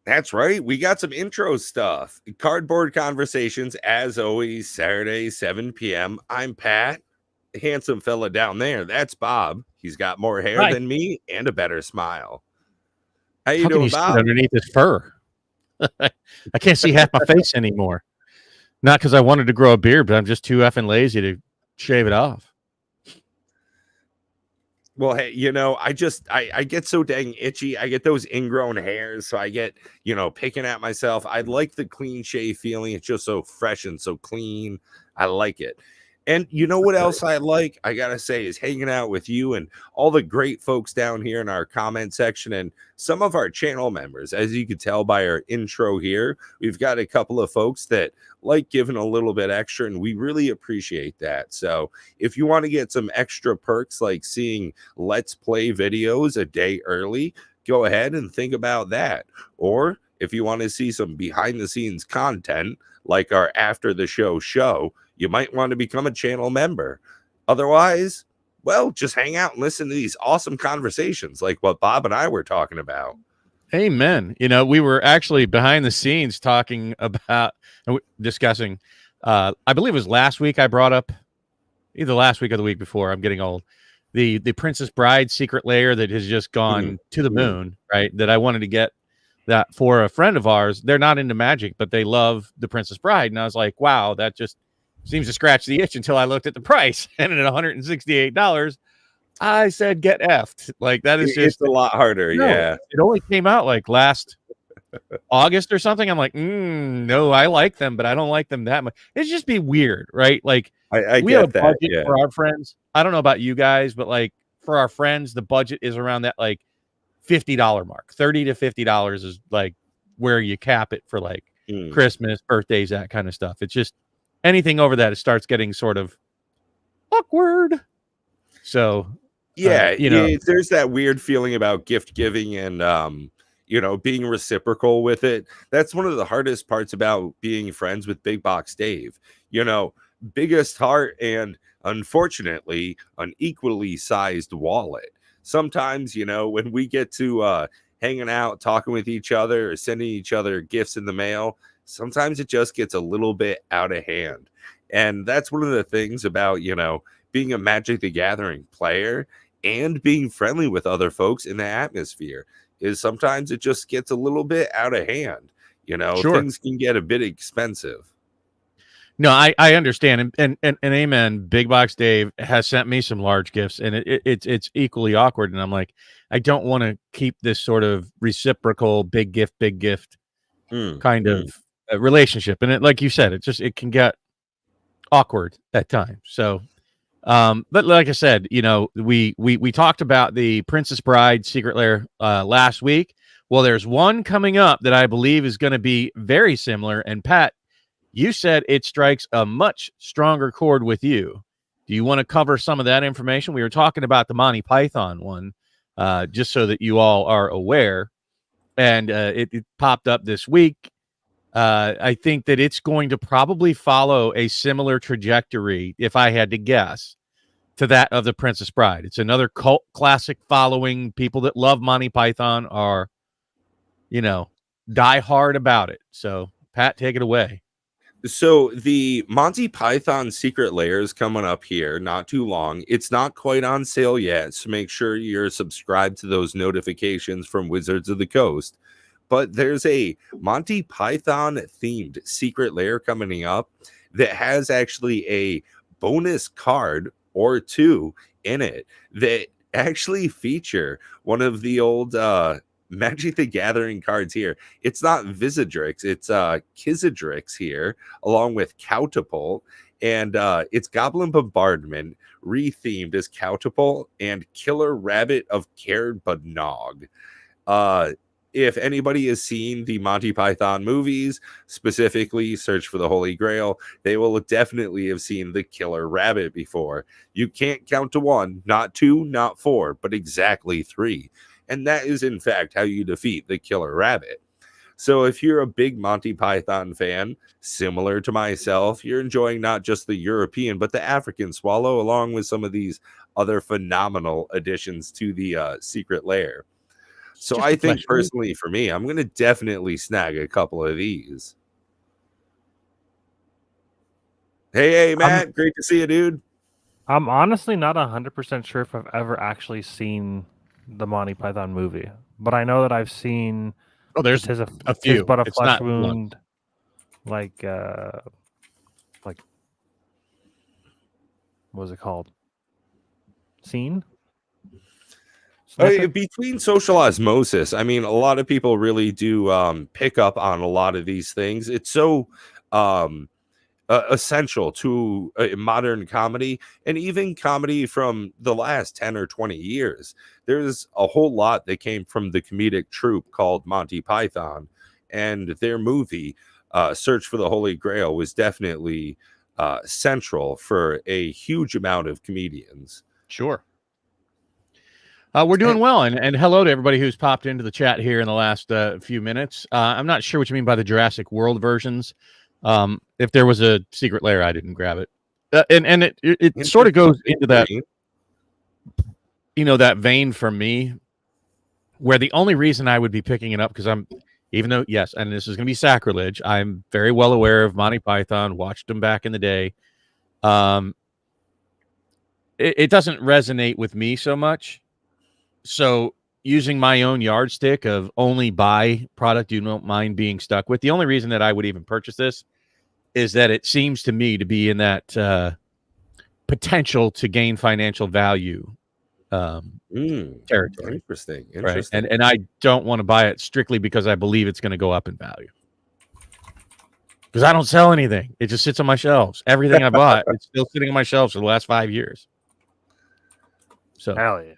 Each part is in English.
That's right. We got some intro stuff. Cardboard Conversations, as always, Saturday, 7 p.m. I'm Pat, handsome fella down there. That's Bob. He's got more hair Hi. than me and a better smile. How you How can doing, you see it Bob? underneath his fur? I can't see half my face anymore. Not because I wanted to grow a beard, but I'm just too effing lazy to shave it off. Well, hey, I get so dang itchy. I get those ingrown hairs, so I get, picking at myself. I like the clean shave feeling. It's just so fresh and so clean. I like it. And you know what else I like? I gotta say is hanging out with you and all the great folks down here in our comment section and some of our channel members. As you can tell by our intro here, we've got a couple of folks that like giving a little bit extra, and we really appreciate that. So if you want to get some extra perks like seeing Let's Play videos a day early, go ahead and think about that. Or if you want to see some behind the scenes content like our after the show, you might want to become a channel member. Otherwise, well, just hang out and listen to these awesome conversations like what Bob and I were talking about. Amen. We were actually behind the scenes talking about, discussing, I believe it was last week I brought up, either last week or the week before, I'm getting old, the Princess Bride secret lair that has just gone to the moon, right? That I wanted to get that for a friend of ours. They're not into magic, but they love the Princess Bride. And I was like, wow, that just seems to scratch the itch until I looked at the price. And at $168, I said, get effed. Like, that is just, it's a lot harder. no, Yeah. it only came out like last August or something. I'm like, no, I like them, but I don't like them that much. It'd just be weird, right? Like, I we have a get that. budget Yeah. for our friends. I don't know about you guys, but like for our friends, the budget is around that like $50 mark. $30 to $50 is like where you cap it for like Christmas, birthdays, that kind of stuff. It's just anything over that, it starts getting sort of awkward. So yeah, there's that weird feeling about gift giving and being reciprocal with it. That's one of the hardest parts about being friends with Big Box Dave. Biggest heart and unfortunately an equally sized wallet. Sometimes, when we get to hanging out, talking with each other or sending each other gifts in the mail, sometimes it just gets a little bit out of hand. And that's one of the things about, being a Magic the Gathering player and being friendly with other folks in the atmosphere is sometimes it just gets a little bit out of hand. Sure. Things can get a bit expensive. No, I understand. And amen. Big Box Dave has sent me some large gifts, and it's equally awkward. And I'm like, I don't want to keep this sort of reciprocal big gift kind of relationship. And like you said, it can get awkward at times. So, but like I said, we talked about the Princess Bride secret lair last week. Well, there's one coming up that I believe is going to be very similar. And Pat, you said it strikes a much stronger chord with you. Do you want to cover some of that information? We were talking about the Monty Python one, just so that you all are aware. And it popped up this week. I think that it's going to probably follow a similar trajectory, if I had to guess, to that of the Princess Bride. It's another cult classic following. People that love Monty Python are, die hard about it. So, Pat, take it away. So the Monty Python secret lair is coming up here not too long. It's not quite on sale yet, so make sure you're subscribed to those notifications from Wizards of the Coast. But there's a Monty Python themed secret lair coming up that has actually a bonus card or two in it that actually feature one of the old Magic the Gathering cards here. It's not Visidrix, it's Kizidrix here, along with Coutapult, and it's Goblin Bombardment rethemed as Coutapult and Killer Rabbit of Cairnbanog. If anybody has seen the Monty Python movies, specifically Search for the Holy Grail, they will definitely have seen the Killer Rabbit before. You can't count to one, not two, not four, but exactly three. And that is, in fact, how you defeat the Killer Rabbit. So if you're a big Monty Python fan, similar to myself, you're enjoying not just the European, but the African swallow, along with some of these other phenomenal additions to the secret lair. So just I a think pleasure. personally for me, I'm going to definitely snag a couple of these. Hey, I'm Matt, great to see you, dude. I'm honestly not 100% sure if I've ever actually seen the Monty Python movie, but I know that I've seen Oh, there's tis a tis few. but a It's flesh not one. wound, like what was it called? Scene? Snippet? Between social osmosis, I mean, a lot of people really do pick up on a lot of these things. It's so um, essential to modern comedy and even comedy from the last 10 or 20 years. There's a whole lot that came from the comedic troupe called Monty Python, and their movie, Search for the Holy Grail, was definitely central for a huge amount of comedians. Sure. We're doing well, and hello to everybody who's popped into the chat here in the last few minutes. I'm not sure what you mean by the Jurassic World versions. If there was a secret lair, I didn't grab it, and it sort of goes into that, that vein for me, where the only reason I would be picking it up, because even though, yes, and this is going to be sacrilege, I'm very well aware of Monty Python, watched them back in the day. It doesn't resonate with me so much. So using my own yardstick of only buy product you don't mind being stuck with, the only reason that I would even purchase this is that it seems to me to be in that potential to gain financial value territory. Interesting. Right. And I don't want to buy it strictly because I believe it's going to go up in value. Because I don't sell anything. It just sits on my shelves. Everything I bought, it's still sitting on my shelves for the last 5 years. So Hell yeah.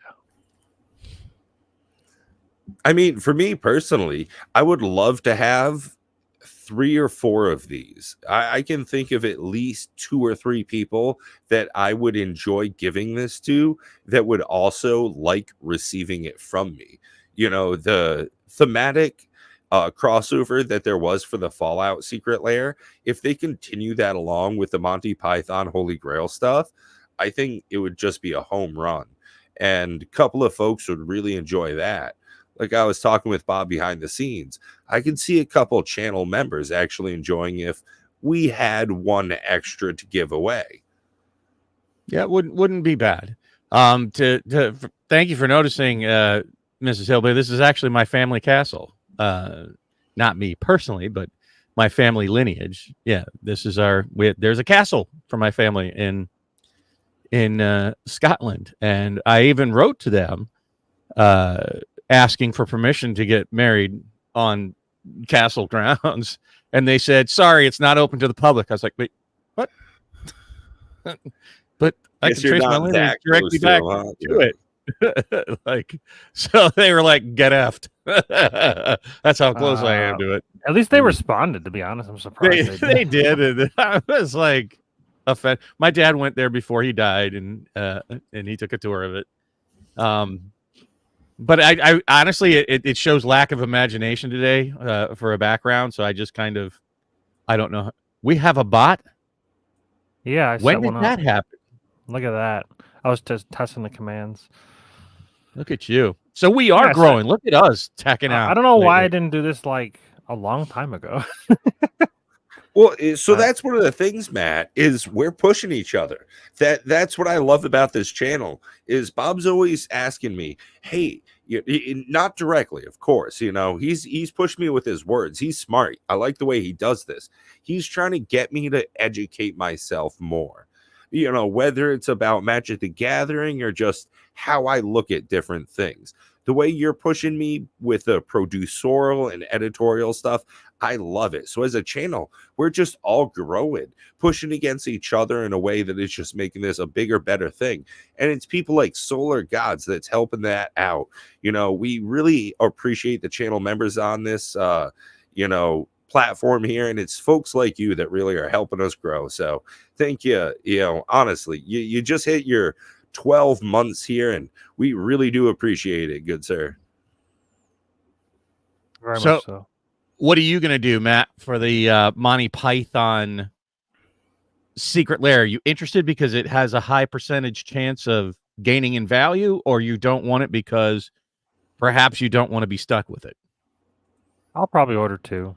I mean, for me personally, I would love to have 3 or 4 of these. I can think of at least 2 or 3 people that I would enjoy giving this to that would also like receiving it from me. The thematic crossover that there was for the Fallout Secret Lair, if they continue that along with the Monty Python Holy Grail stuff, I think it would just be a home run. And a couple of folks would really enjoy that. Like I was talking with Bob behind the scenes, I could see a couple channel members actually enjoying if we had one extra to give away. Yeah, it wouldn't be bad. Thank you for noticing, Mrs. Hillbilly. This is actually my family castle. Not me personally, but my family lineage. Yeah, this is there's a castle for my family in Scotland, and I even wrote to them asking for permission to get married on castle grounds, and they said, "Sorry, it's not open to the public." I was like, "Wait, what?" But I can trace my lineage directly back to it. So they were like, "Get effed." That's how close I am to it. At least they responded, to be honest. I'm surprised They did. And I was like, offended. My dad went there before he died, and he took a tour of it. But I honestly, it shows lack of imagination today for a background. So I just kind of, I don't know. We have a bot. Yeah. When did that happen? Look at that. I was just testing the commands. Look at you. So we are growing. Look at us teching out. I don't know why I didn't do this like a long time ago. Well, so that's one of the things, Matt, is we're pushing each other. That's what I love about this channel is Bob's always asking me, hey, not directly, of course, he's pushed me with his words. He's smart. I like the way he does this. He's trying to get me to educate myself more, whether it's about Magic the Gathering or just how I look at different things. The way you're pushing me with the producerial and editorial stuff, I love it. So as a channel, we're just all growing, pushing against each other in a way that is just making this a bigger, better thing. And it's people like Solar Gods that's helping that out. We really appreciate the channel members on this, platform here. And it's folks like you that really are helping us grow. So thank you. Honestly, you just hit your 12 months here, and we really do appreciate it, good sir. Very much so. What are you going to do, Matt, for the Monty Python Secret Lair? Are you interested because it has a high percentage chance of gaining in value, or you don't want it because perhaps you don't want to be stuck with it. I'll probably order 2.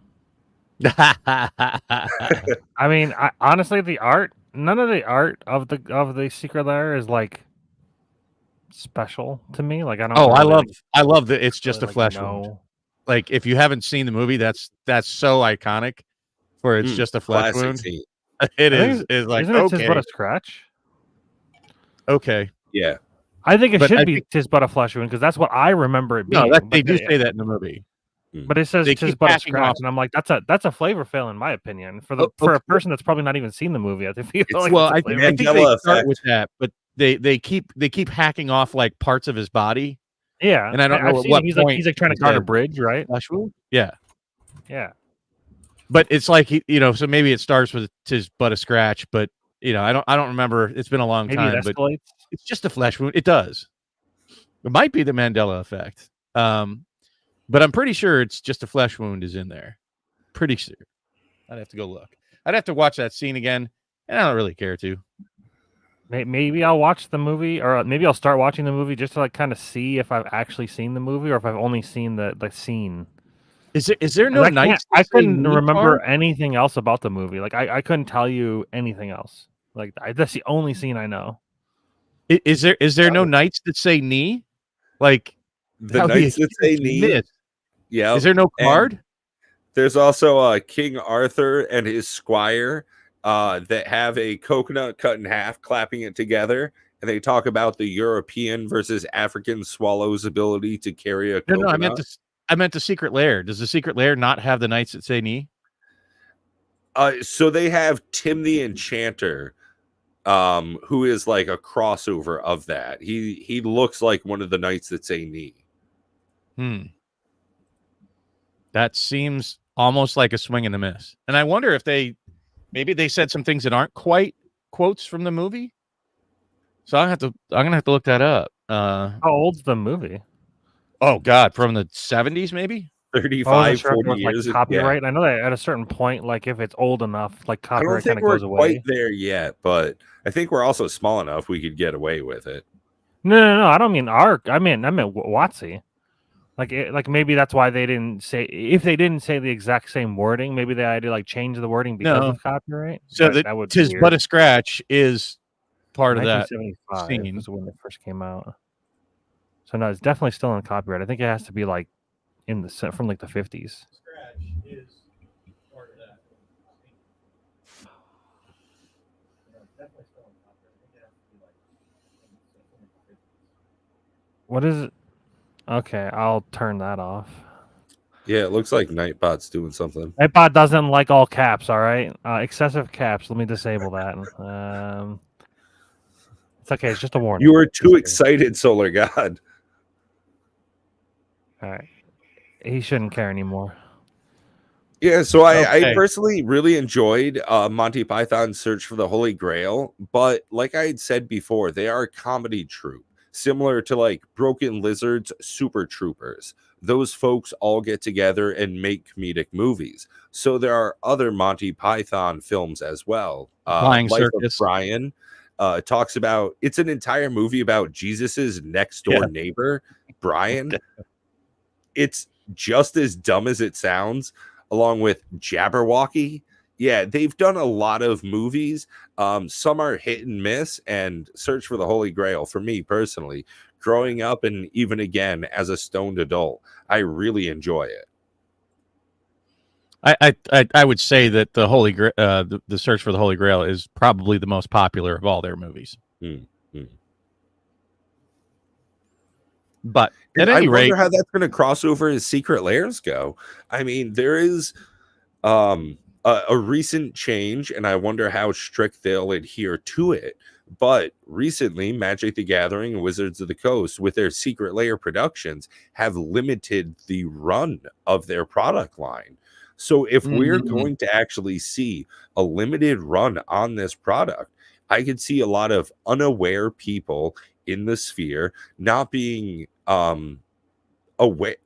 I mean, honestly, none of the art of the Secret Lair is like special to me. Like I don't. I really, love that it's just really, a flesh wound. know. Like if you haven't seen the movie, that's so iconic. For it's just a flesh classic wound. scene. It is like isn't it okay, Tis But a Scratch? Okay. Yeah. I think it But should be Tis But a Flesh Wound because that's what I remember it being. No, but they do say that in the movie. But it says They Tis keep But a hacking Scratch, off. and I'm like, that's a flavor fail in my opinion. For a person that's probably not even seen the movie, I feel like Well, it's a I flavor think they Mandela start effect. with that, but they keep hacking off like parts of his body. Yeah, and I don't know I've at seen what he's point like trying to guard a bridge, right? flesh wound. Yeah. Yeah. But it's like so maybe it starts with Tis But a Scratch, but I don't remember. It's been a long Maybe time, it but escalates. it's just a flesh wound. It does. It might be the Mandela effect. But I'm pretty sure it's just a flesh wound is in there. Pretty sure. I'd have to go look. I'd have to watch that scene again, and I don't really care to. Maybe I'll watch the movie, or maybe I'll start watching the movie just to like kind of see if I've actually seen the movie or if I've only seen the scene. Is there no nights? I couldn't remember anything else about the movie. Like I couldn't tell you anything else. Like that's the only scene I know. Is there no knights that say knee? Like the knights that say knee. Yeah. Is there no card? There's also King Arthur and his squire that have a coconut cut in half, clapping it together, and they talk about the European versus African swallow's ability to carry a coconut. No, I meant the Secret Lair. Does the Secret Lair not have the knights that say knee? So they have Tim the Enchanter, who is like a crossover of that. He looks like one of the knights that say knee. That seems almost like a swing and a miss. And I wonder if maybe they said some things that aren't quite quotes from the movie. So I'm gonna have to look that up. How old's the movie? Oh God, from the 70s, maybe 35, 40 years. Like copyright. Yeah. I know that at a certain point, like if it's old enough, like copyright kind of goes away. Quite there yet, but I think we're also small enough we could get away with it. No. I don't mean ARC. I meant WotC. Like maybe that's why they didn't say. If they didn't say the exact same wording, maybe they had to like change the wording because of copyright. So that would Tis But a Scratch is part of that. 1975 was when it first came out. So no, it's definitely still in copyright. I think it has to be like from like the 50s. Scratch is part of that. Definitely still in copyright. I think it has to be like what is it? Okay, I'll turn that off. Yeah, it looks like Nightbot's doing something. Nightbot doesn't like all caps, all right? Excessive caps. Let me disable that. It's okay. It's just a warning. You were too excited, Solar God. All right. He shouldn't care anymore. Yeah, so I personally really enjoyed Monty Python's Search for the Holy Grail, but like I had said before, they are a comedy troupe, similar to like Broken Lizard's Super Troopers. Those folks all get together and make comedic movies. So there are other Monty Python films as well. Flying Life Circus. of Brian talks about, it's an entire movie about Jesus's next door neighbor, Brian. It's just as dumb as it sounds, along with Jabberwocky. Yeah, they've done a lot of movies. Some are hit and miss, and Search for the Holy Grail, for me personally, growing up and even again as a stoned adult, I really enjoy it. I would say that the Holy the Search for the Holy Grail is probably the most popular of all their movies. But at any rate, I wonder how that's going to cross over as Secret Lairs go. I mean, there is a recent change, and I wonder how strict they'll adhere to it. But recently, Magic the Gathering and Wizards of the Coast, with their Secret Lair productions, have limited the run of their product line. So if we're going to actually see a limited run on this product, I could see a lot of unaware people in the sphere not being aware,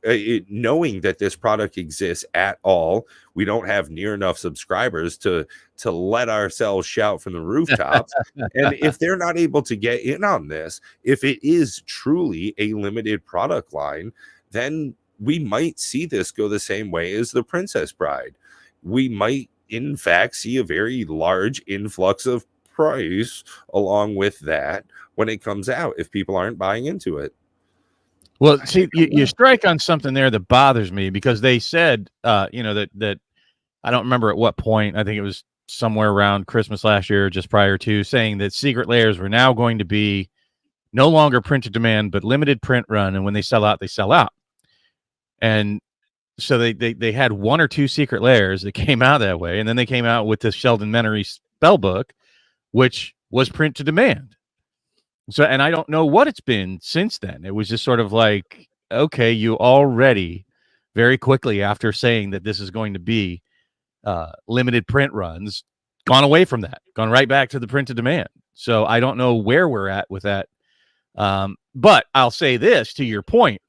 knowing that this product exists at all. We don't have near enough subscribers to let ourselves shout from the rooftops. And if they're not able to get in on this, if it is truly a limited product line, then we might see this go the same way as the Princess Bride. We might, in fact, see a very large influx of price along with that when it comes out if people aren't buying into it. Well, see, you strike on something there that bothers me, because they said, that I don't remember at what point. I think it was somewhere around Christmas last year, just prior to, saying that Secret Lairs were now going to be no longer print to demand, but limited print run. And when they sell out, they sell out. And so they had one or two Secret Lairs that came out that way. And then they came out with the Sheldon Menery spell book, which was print to demand. So, and I don't know what it's been since then. It was just sort of like, okay, you already very quickly, after saying that this is going to be limited print runs, gone away from that, gone right back to the print to demand. So I don't know where we're at with that. But I'll say this to your point.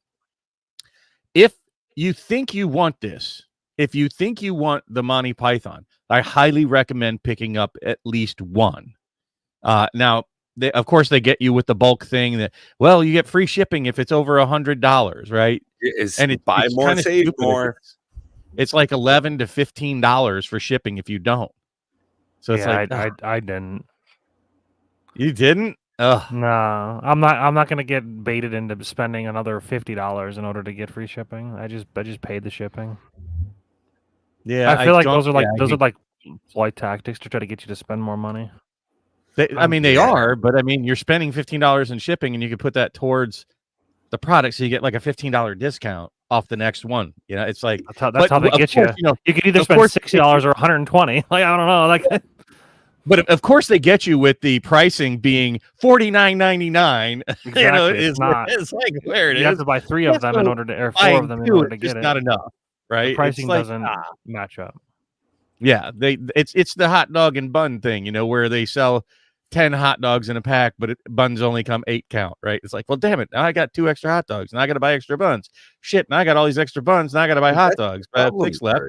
If you think you want this, if you think you want the Monty Python, I highly recommend picking up at least one. Now, of course, they get you with the bulk thing that, well, you get free shipping if it's over $100, right? And it's buy more, save more. It's like $11 to $15 for shipping if you don't. So it's like, I didn't. You didn't? Ugh. No, I'm not gonna get baited into spending another $50 in order to get free shipping. I just paid the shipping. Yeah, I feel like those are like flight tactics to try to get you to spend more money. They are, but I mean, you're spending $15 in shipping, and you could put that towards the product, so you get like a $15 discount off the next one. You know, it's like that's how they get you. You could either spend $60 or $120. Like, I don't know, like. But of course, they get you with the pricing being $49.99. Exactly. You know, it's like where it is. You have to buy 3 of them in order to, or 4 of them in order to get it. Not enough, right? The pricing doesn't match up. Yeah, it's the hot dog and bun thing, you know, where they sell 10 hot dogs in a pack, but buns only come 8 count, right? It's like, well, damn it, now I got 2 extra hot dogs, and I got to buy extra buns. Shit, now I got all these extra buns, now I got to buy hot dogs. But I have 6 left,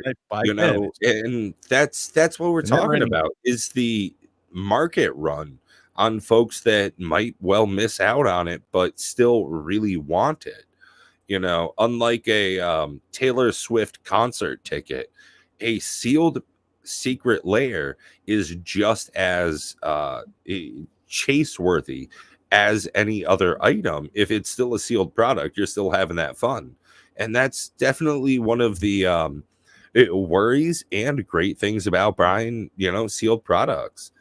and that's what we're talking about, is the market run on folks that might well miss out on it, but still really want it. You know, unlike a Taylor Swift concert ticket, a sealed Secret Lair is just as chase worthy as any other item. If it's still a sealed product, you're still having that fun. And that's definitely one of the worries and great things about buying, you know, sealed products.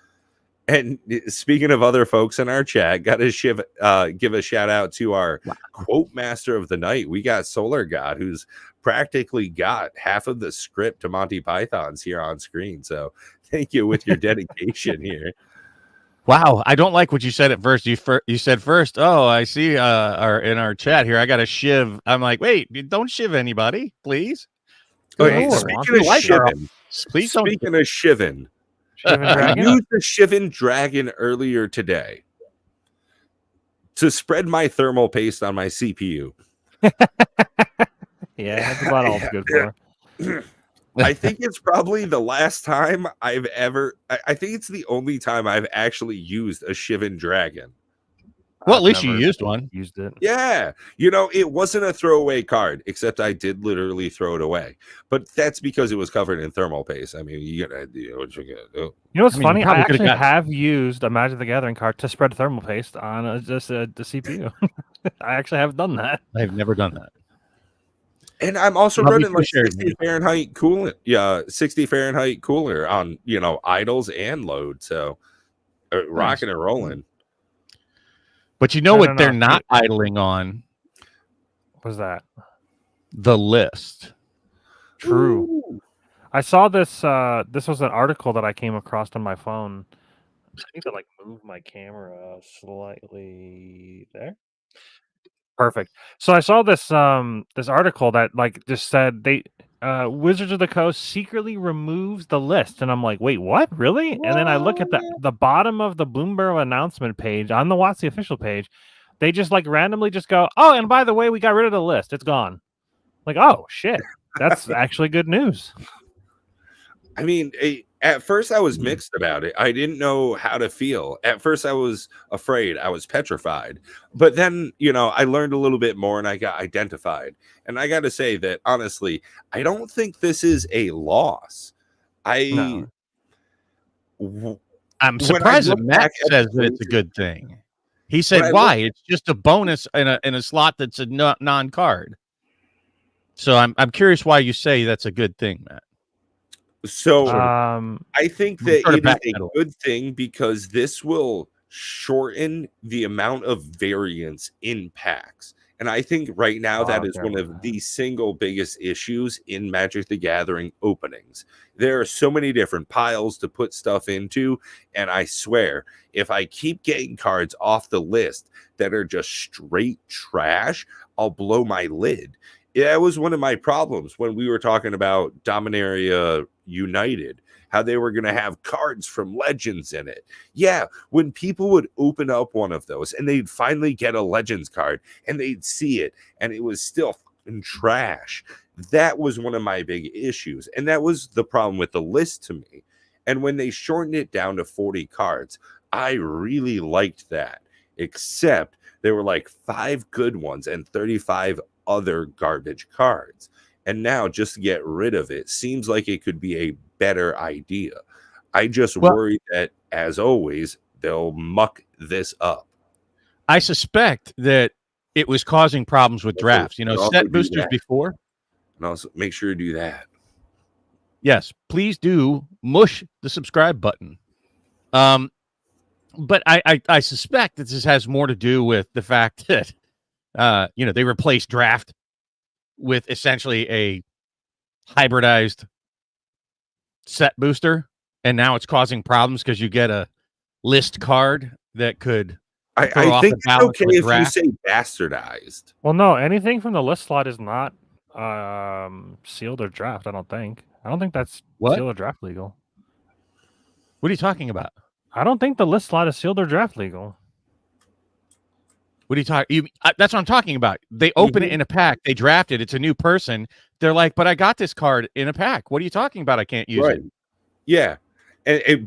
And speaking of other folks in our chat, got to give a shout out to our quote master of the night. We got Solar God, who's practically got half of the script to Monty Python's here on screen. So thank you with your dedication here. Wow, I don't like what you said at first. You said first, oh, I see in our chat here, I got a shiv. I'm like, wait, don't shiv anybody, please. Okay, speaking of shivin, I used the Shivan Dragon earlier today to spread my thermal paste on my CPU. Yeah, that's about all it's good for. I think it's probably the last time I've ever. I think it's the only time I've actually used a Shivan Dragon. Well, at least you used one. Used it. Yeah. You know, it wasn't a throwaway card, except I did literally throw it away. But that's because it was covered in thermal paste. I mean, you gotta do what you gotta do. You know what's funny? I actually have used a Magic the Gathering card to spread thermal paste on just the CPU. I actually have done that. I've never done that. And I'm also running like 60 Fahrenheit coolant. Yeah, 60 Fahrenheit cooler on, you know, idles and load. So rocking and rolling. But you know what they're not idling on? What's that? The list. True. Ooh. I saw this. This was an article that I came across on my phone. I need to like move my camera slightly there. Perfect. So I saw this this article that like just said they Wizards of the Coast secretly removes the list, and I'm like, wait, what? Really? What? And then I look at the bottom of the Bloomberg announcement page on the WotC official page. They just like randomly just go, oh, and by the way, we got rid of the list. It's gone. Like, oh shit, that's actually good news. I mean, At first, I was mixed about it. I didn't know how to feel. At first, I was afraid. I was petrified. But then, I learned a little bit more and I got identified. And I got to say that, honestly, I don't think this is a loss. I, No. w- I'm when I surprised that look Matt back at says the that it's a wager, good thing. He when said, I "Why? look, It's just a bonus in a slot that's a non-card." So I'm curious why you say that's a good thing, Matt. so Um, I think Sort that of it is a backpedal. good thing because this will shorten the amount of variance in packs. And I think right now I that don't is care one about of that. the single biggest issues in Magic the Gathering openings. There are so many different piles to put stuff into. And I swear, if I keep getting cards off the list that are just straight trash, I'll blow my lid. That was one of my problems when we were talking about Dominaria United, how they were going to have cards from Legends in it. Yeah, when people would open up one of those and they'd finally get a Legends card and they'd see it and it was still fucking trash. That was one of my big issues. And that was the problem with the list to me. And when they shortened it down to 40 cards, I really liked that. Except there were like 5 good ones and 35 other garbage cards. And now just to get rid of it seems like it could be a better idea. I just Well, worry that, as always, they'll muck this up. I suspect that it was causing problems with drafts. And also Set do boosters that. before. And also make sure to do that. Yes, please do mush the subscribe button. But I suspect that this has more to do with the fact that they replaced draft with essentially a hybridized set booster, and now it's causing problems because you get a list card that could throw I off think the it's balance of okay a if you draft. say bastardized. Well, no, anything from the list slot is not sealed or draft. I don't think. I don't think that's What? sealed or draft legal. What are you talking about? I don't think the list slot is sealed or draft legal. What are you talking? That's what I'm talking about. They open it in a pack. They draft it. It's a new person. They're like, but I got this card in a pack. What are you talking about? I can't use it. Yeah.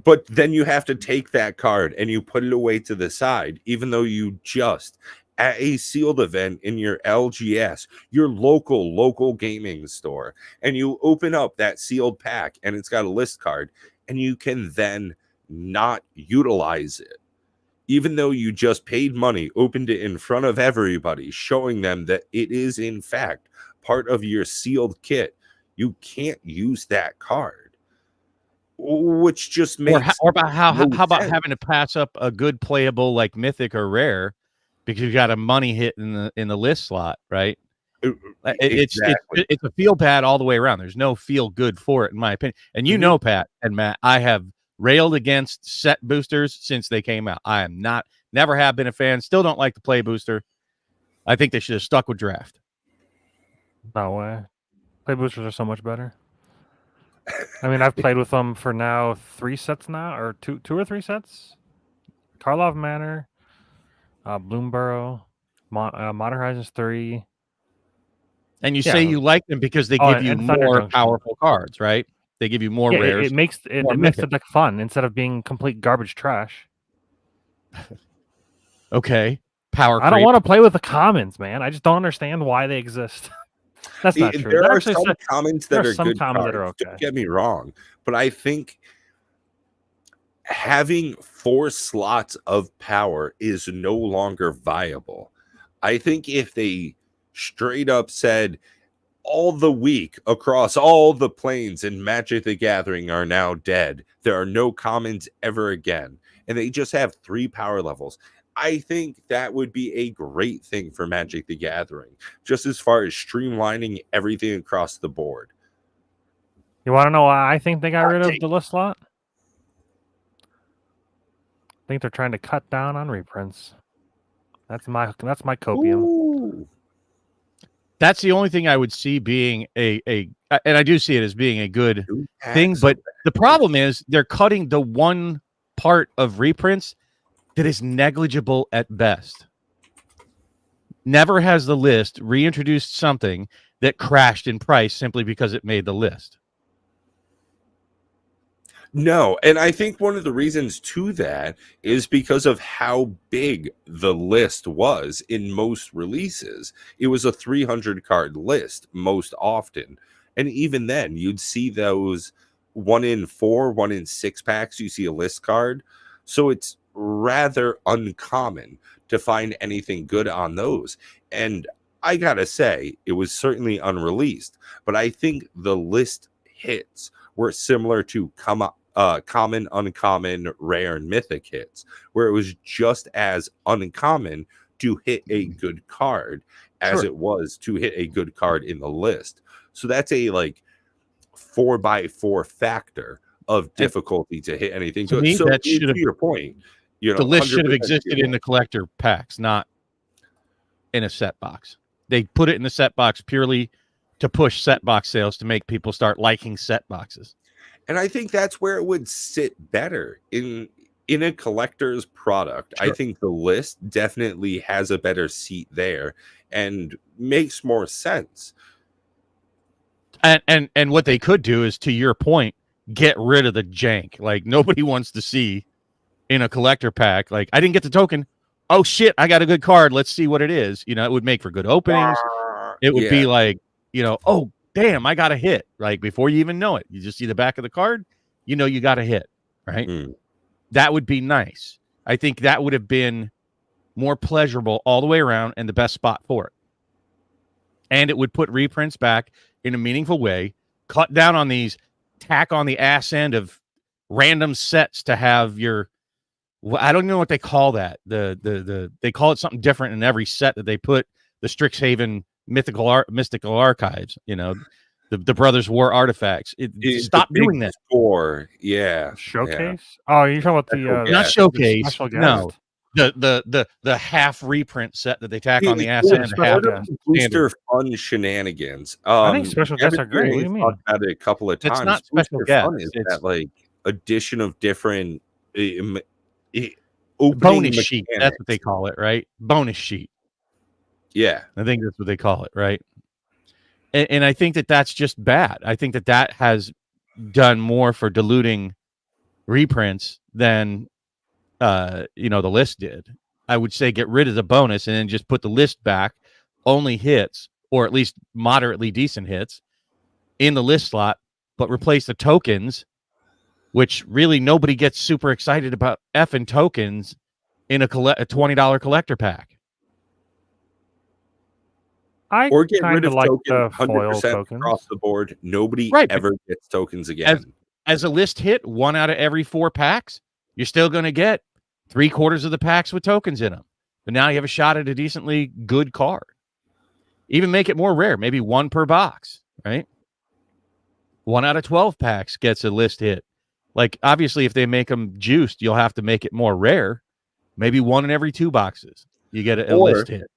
But then you have to take that card and you put it away to the side, even though you just at a sealed event in your LGS, your local gaming store, and you open up that sealed pack and it's got a list card, and you can then not utilize it. Even though you just paid money, opened it in front of everybody, showing them that it is in fact part of your sealed kit, you can't use that card. Which just makes or about how no about sense. having to pass up a good playable like mythic or rare because you got a money hit in the list slot, right? Exactly. It's a feel bad all the way around. There's no feel good for it, in my opinion. And Pat and Matt, I have railed against set boosters since they came out. I am never have been a fan. Still don't like the play booster. I think they should have stuck with draft. No way. Play boosters are so much better. I mean, I've played with them for now 3 sets now, or two or 3 sets. Karlov Manor, Bloomborough, Modern Horizons 3. And you say you like them because they give you and Thunder more Junction. powerful cards, right? They give you more rares. It makes the deck fun instead of being complete garbage trash. Okay. Power I don't creep. want to play with the commons, man. I just don't understand why they exist. That's not true. There are some commons that are good commons cards. that are okay. Don't get me wrong, but I think having 4 slots of power is no longer viable. I think if they straight up said all the week across all the planes in Magic the Gathering are now dead, there are no commons ever again, and they just have 3 power levels, I think that would be a great thing for Magic the Gathering, just as far as streamlining everything across the board. You want to know why I think they got rid of the list slot? I think they're trying to cut down on reprints. That's my copium. Ooh. That's the only thing I would see being and I do see it as being a good thing. But the problem is they're cutting the one part of reprints that is negligible at best. Never has the list reintroduced something that crashed in price simply because it made the list. No, and I think one of the reasons to that is because of how big the list was in most releases. It was a 300 card list most often. And even then, you'd see those 1 in 4, 1 in 6 packs, you see a list card. So it's rather uncommon to find anything good on those. And I gotta say, it was certainly unreleased, but I think the list hits were similar to common, uncommon, rare, and mythic hits, where it was just as uncommon to hit a good card as Sure. it was to hit a good card in the list. So that's a like 4x4 factor of difficulty to hit anything To good. me, So that to should have your point, the list should have 100% existed in the collector packs, not in a set box. They put it in the set box purely to push set box sales to make people start liking set boxes. And I think that's where it would sit better in a collector's product. I Sure. think the list definitely has a better seat there and makes more sense. And what they could do is, to your point, get rid of the jank. Like, nobody wants to see in a collector pack, like, I didn't get the token. Oh shit, I got a good card. Let's see what it is. You know, it would make for good openings. It would be like, oh damn, I got a hit. Like, before you even know it, you just see the back of the card, you know you got a hit, right? That would be nice. I think that would have been more pleasurable all the way around and the best spot for it. And it would put reprints back in a meaningful way, cut down on these, tack on the ass end of random sets to have your, I don't know what they call that. They call it something different in every set that they put the Strixhaven mystical archives, the Brothers War artifacts. Stop doing that. Score. Yeah. Showcase? Oh, you're talking about the not showcase. special guest? No. The half reprint set that they tack on the ass end. Booster fun shenanigans. I think special guests are great. What do you mean? Talked about it a couple of times. It's not special guests. Is that like addition of different bonus sheet. That's what they call it, right? Bonus sheet. Yeah, I think that's what they call it, right? And I think that that's just bad. I think that has done more for diluting reprints than the list did. I would say get rid of the bonus and then just put the list back, only hits, or at least moderately decent hits in the list slot, but replace the tokens, which really nobody gets super excited about effing tokens in a $20 collector pack. Or get rid of like tokens, the foil 100% tokens across the board. Nobody ever gets tokens again. As a list hit, 1 out of every 4 packs, you're still going to get 3/4 of the packs with tokens in them. But now you have a shot at a decently good card. Even make it more rare, maybe 1 per box, right? 1 out of 12 packs gets a list hit. Like, obviously, if they make them juiced, you'll have to make it more rare. Maybe 1 in every 2 boxes, you get a list hit.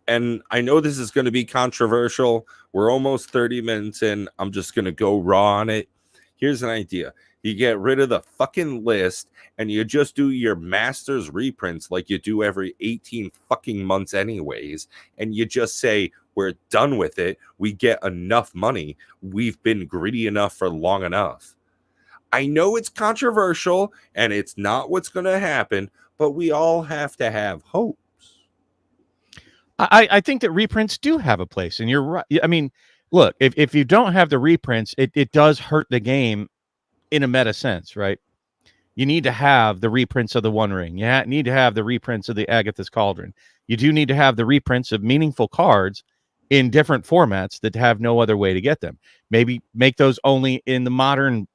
And I know this is going to be controversial. We're almost 30 minutes in. I'm just going to go raw on it. Here's an idea. You get rid of the fucking list and you just do your Masters reprints like you do every 18 fucking months anyways. And you just say, we're done with it. We get enough money. We've been greedy enough for long enough. I know it's controversial and it's not what's going to happen, but we all have to have hope. I think that reprints do have a place, and you're right. I mean, look, if you don't have the reprints, it does hurt the game in a meta sense, right? You need to have the reprints of the One Ring. You need to have the reprints of the Agatha's Cauldron. You do need to have the reprints of meaningful cards in different formats that have no other way to get them. Maybe make those only in the modern,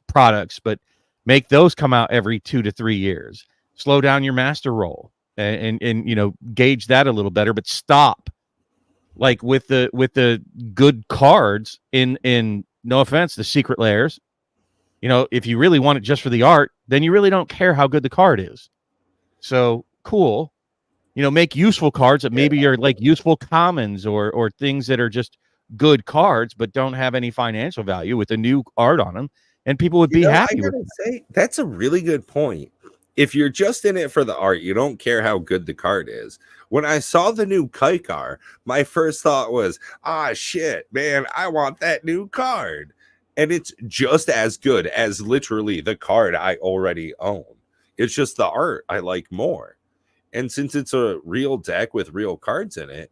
products, but make those come out every 2 to 3 years. Slow down your master roll. And gauge that a little better, but stop like with the good cards in no offense, the secret lairs. If you really want it just for the art, then you really don't care how good the card is. So cool, make useful cards that maybe are like useful commons or things that are just good cards but don't have any financial value with a new art on them, and people would be happy with it. Say that's a really good point. If you're just in it for the art, you don't care how good the card is. When I saw the new Kaikar, my first thought was, shit, man, I want that new card. and it's just as good as literally the card I already own. It's just the art I like more. And since it's a real deck with real cards in it,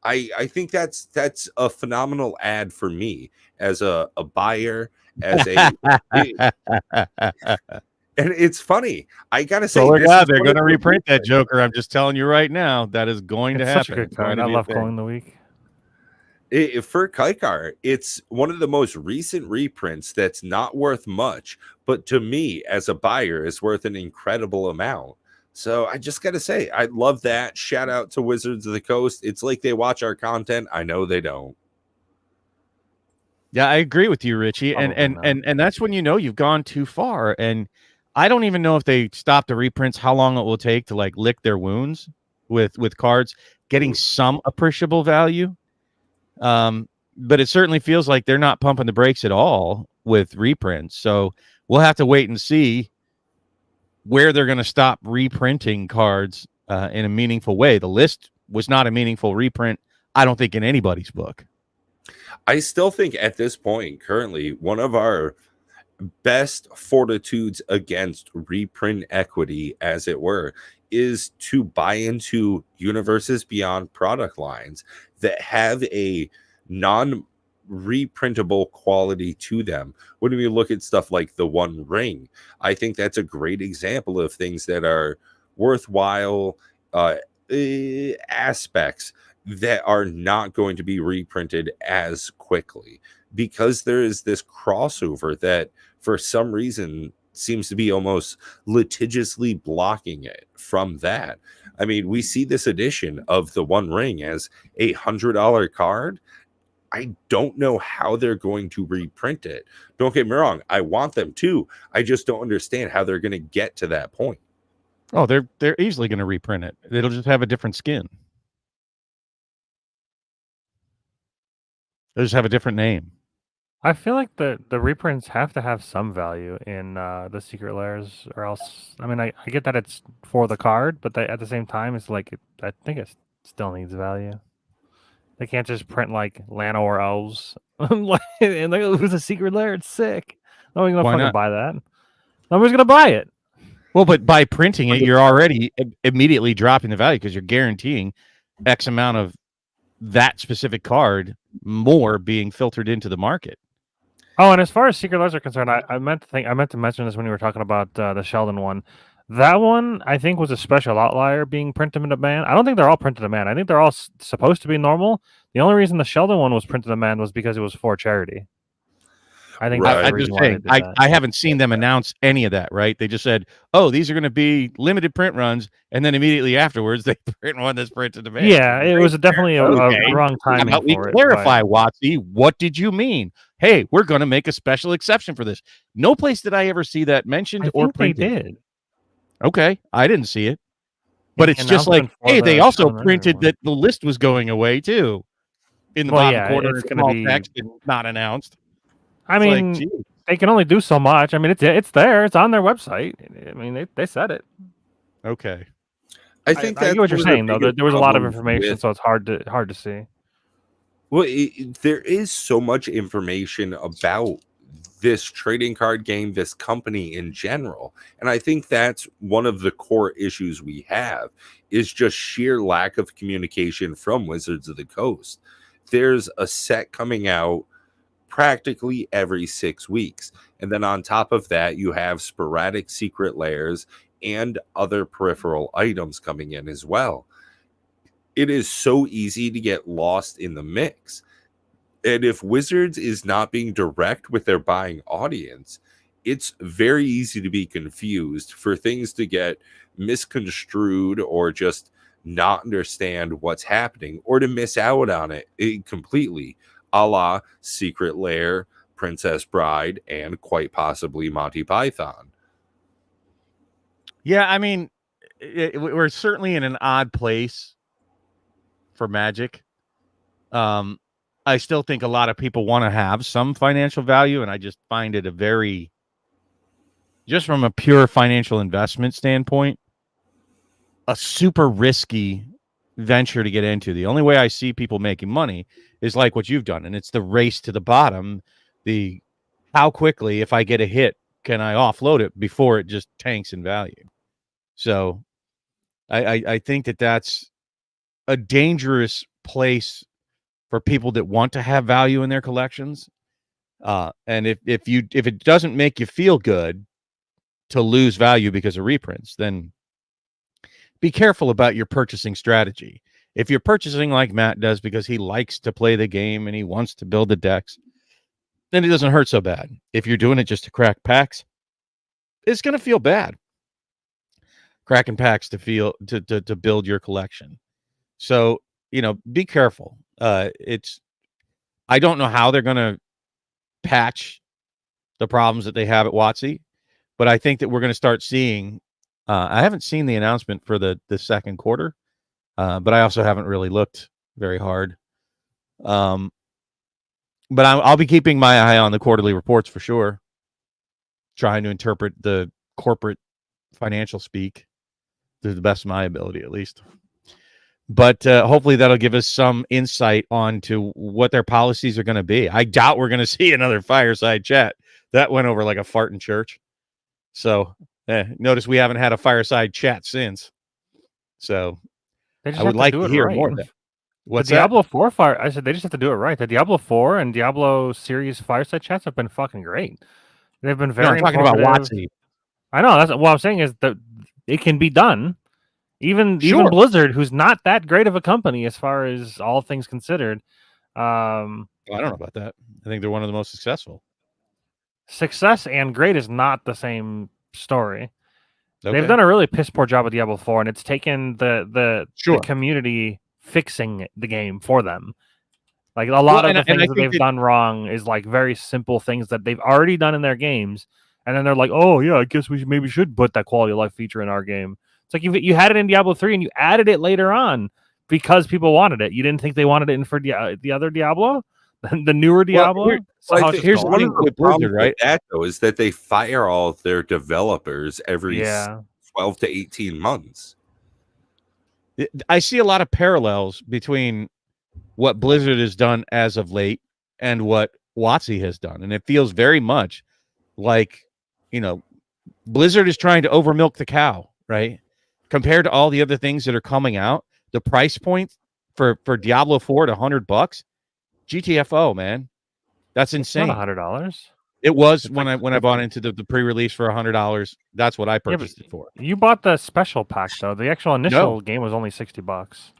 I think that's a phenomenal ad for me as a buyer, as a and it's funny. I gotta say, Oh my this God, is they're one going of to the reprint that Joker. I'm just telling you right now, that is going to It's happen. such a good It's going card. to I be a love thing. Calling the Week. For Kaikar, it's one of the most recent reprints that's not worth much, but to me as a buyer is worth an incredible amount. So I just got to say, I love that. Shout out to Wizards of the Coast. It's like they watch our content. I know they don't. Yeah, I agree with you, Richie. And Probably not. and that's when you know you've gone too far. And I don't even know if they stop the reprints, how long it will take to like lick their wounds with cards getting some appreciable value. But it certainly feels like they're not pumping the brakes at all with reprints. So we'll have to wait and see where they're going to stop reprinting cards in a meaningful way. The list was not a meaningful reprint, I don't think, in anybody's book. I still think at this point, currently, one of our best fortitudes against reprint equity, as it were, is to buy into Universes Beyond product lines that have a non reprintable quality to them. When we look at stuff like the One Ring, I think that's a great example of things that are worthwhile aspects that are not going to be reprinted as quickly, because there is this crossover that for some reason seems to be almost litigiously blocking it from that. I mean, we see this edition of the One Ring as $100 card. I don't know how they're going to reprint it. Don't get me wrong, I want them to. I just don't understand how they're going to get to that point. Oh, they're easily going to reprint it. It'll just have a different skin. They'll just have a different name. I feel like the reprints have to have some value in the secret lairs, or else. I mean, I get that it's for the card, but at the same time, it's like I think it still needs value. They can't just print like Lana or elves and like, who's a secret lair? It's sick. Nobody's gonna Why fucking not? buy that. Nobody's gonna buy it. Well, but by printing it, you're already immediately dropping the value because you're guaranteeing X amount of that specific card more being filtered into the market. Oh, and as far as secret lairs are concerned, I meant to mention this when you were talking about the Sheldon one. That one I think was a special outlier being printed in demand. I don't think they're all printed in demand. I think they're all supposed to be normal. The only reason the Sheldon one was printed in demand was because it was for charity. I think that's the I'm reason just why saying, they did that. I haven't seen them announce any of that, right? They just said, oh, these are going to be limited print runs. And then immediately afterwards, they print one that's printed in demand. Yeah, it was definitely a wrong timing How about we for it. clarify, Watsy? What did you mean? Hey, we're going to make a special exception for this. No place did I ever see that mentioned I or think they printed. did. Okay, I didn't see it. But The it's just like, announcement for hey, the they also Sheldon Ritter printed one. that the list was going away too. In the Well, bottom yeah, corner, it's in gonna small be- text and not announced. I It's like, mean, gee. they can only do so much. I mean, it's there. It's on their website. I mean, they said it. Okay. I think I that's get what you're one of the saying though. biggest There was a lot of problems information, with- so it's hard to see. Well, there is so much information about this trading card game, this company in general. And I think that's one of the core issues we have, is just sheer lack of communication from Wizards of the Coast. There's a set coming out practically every 6 weeks. And then on top of that, you have sporadic secret lairs and other peripheral items coming in as well. It is so easy to get lost in the mix. And if Wizards is not being direct with their buying audience, it's very easy to be confused, for things to get misconstrued or just not understand what's happening, or to miss out on it completely, a la Secret Lair, Princess Bride, and quite possibly Monty Python. Yeah, I mean, we're certainly in an odd place for Magic. I still think a lot of people want to have some financial value, and I just find it just from a pure financial investment standpoint, a super risky venture to get into. The only way I see people making money is like what you've done, and it's the race to the bottom, the how quickly, if I get a hit, can I offload it before it just tanks in value? So I think that that's a dangerous place for people that want to have value in their collections. And if it doesn't make you feel good to lose value because of reprints, then be careful about your purchasing strategy. If you're purchasing like Matt does because he likes to play the game and he wants to build the decks, then it doesn't hurt so bad. If you're doing it just to crack packs, it's going to feel bad. Cracking packs to build your collection. So, be careful. I don't know how they're going to patch the problems that they have at WotC, but I think that we're going to start seeing. I haven't seen the announcement for the second quarter, but I also haven't really looked very hard. But I'll be keeping my eye on the quarterly reports for sure, trying to interpret the corporate financial speak to the best of my ability, at least. But hopefully that'll give us some insight onto what their policies are going to be. I doubt we're going to see another fireside chat. That went over like a fart in church. So notice we haven't had a fireside chat since. So I would like to hear more of that. What's the Diablo 4 I said they just have to do it right. The Diablo 4 and Diablo series fireside chats have been fucking great. They've been very. I'm talking about WotC. I know. That's what I'm saying is that it can be done. Even Blizzard, who's not that great of a company as far as all things considered. I don't know about that. I think they're one of the most successful. Success and great is not the same story. Okay. They've done a really piss poor job with Diablo 4, and it's taken the community fixing the game for them. Like a lot of the things that they've done wrong is like very simple things that they've already done in their games, and then they're like, "Oh yeah, I guess we maybe should put that quality of life feature in our game." It's like you had it in Diablo 3 and you added it later on because people wanted it. You didn't think they wanted it in for the other Diablo, the newer Diablo. Here's one of the problems right? With that though is that they fire all of their developers every 12 to 18 months. I see a lot of parallels between what Blizzard has done as of late and what WotC has done, and it feels very much like Blizzard is trying to overmilk the cow, right? Compared to all the other things that are coming out, the price point for Diablo 4 to $100, GTFO, man, that's insane. Not $100. It was when I bought into the pre-release for $100. That's what I purchased it for. You bought the special pack though. The actual initial game was only $60.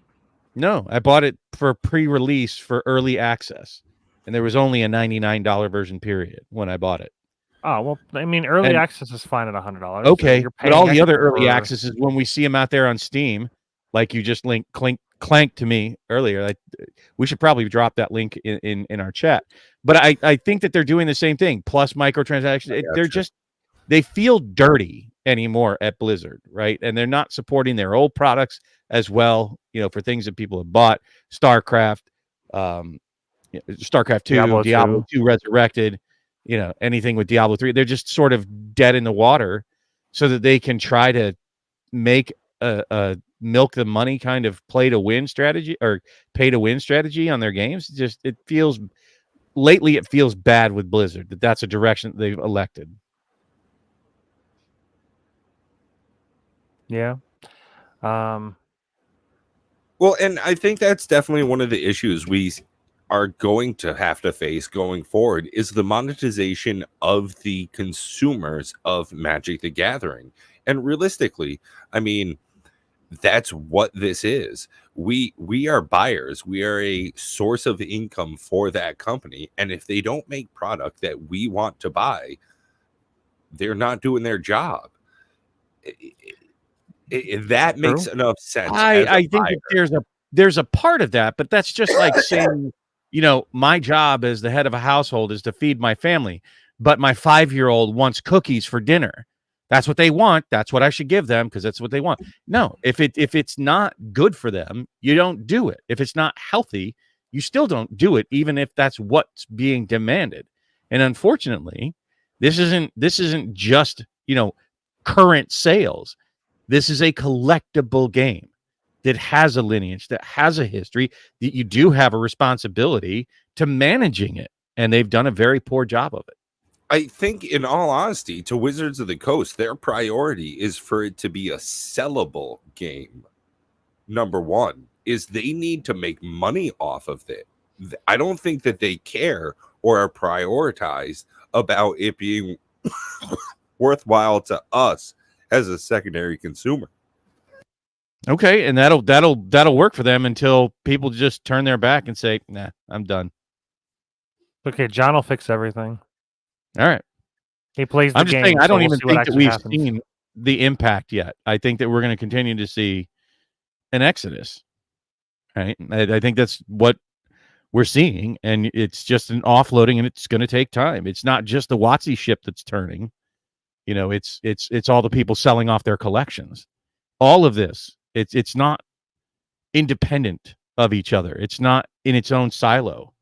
No, I bought it for pre-release for early access, and there was only a $99 version period when I bought it. Oh, well, I mean, early access is fine at $100. Okay, but all the other early accesses, when we see them out there on Steam, like you just clanked to me earlier, we should probably drop that link in our chat. But I think that they're doing the same thing, plus microtransactions. They feel dirty anymore at Blizzard, right? And they're not supporting their old products as well, for things that people have bought. StarCraft 2, Diablo 2 Resurrected, anything with Diablo 3, they're just sort of dead in the water so that they can try to make a milk the money kind of play to win strategy or pay to win strategy on their games. It feels bad with Blizzard that's a direction that they've elected. Yeah. Well, and I think that's definitely one of the issues we are going to have to face going forward is the monetization of the consumers of Magic the Gathering. And realistically, I mean, that's what this is. We are buyers. We are a source of income for that company. And if they don't make product that we want to buy, they're not doing their job. That makes enough sense. I think that there's a part of that, but that's just like saying, my job as the head of a household is to feed my family, but my 5-year-old wants cookies for dinner. That's what they want. That's what I should give them because that's what they want. No, if it's not good for them, you don't do it. If it's not healthy, you still don't do it, even if that's what's being demanded. And unfortunately, this isn't just current sales. This is a collectible game that has a lineage, that has a history, that you do have a responsibility to managing it. And they've done a very poor job of it. I think, in all honesty, to Wizards of the Coast, their priority is for it to be a sellable game. Number one is they need to make money off of it. I don't think that they care or are prioritized about it being worthwhile to us as a secondary consumer. Okay, and that'll work for them until people just turn their back and say, "Nah, I'm done." Okay, John will fix everything. All right. He plays the I'm just game. saying, I so don't we'll even see what think that actually we've happens. seen the impact yet. I think that we're going to continue to see an exodus. Right? I think that's what we're seeing, and it's just an offloading, and it's going to take time. It's not just the WotC ship that's turning. You know, it's all the people selling off their collections. All of this, it's not independent of each other. It's not in its own silo.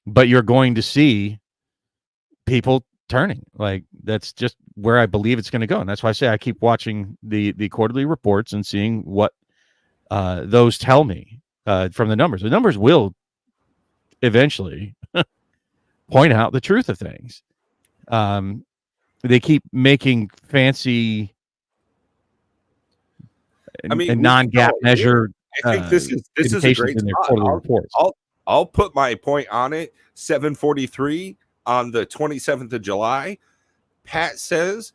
But you're going to see people turning. Like, that's just where I believe it's going to go, and that's why I say I keep watching the quarterly reports and seeing what those tell me from the numbers. The numbers will eventually point out the truth of things. They keep making fancy and non-GAAP measure. I think this is a great in their spot. quarterly reports. I'll put my point on it. 7:43 on the 27th of July. Pat says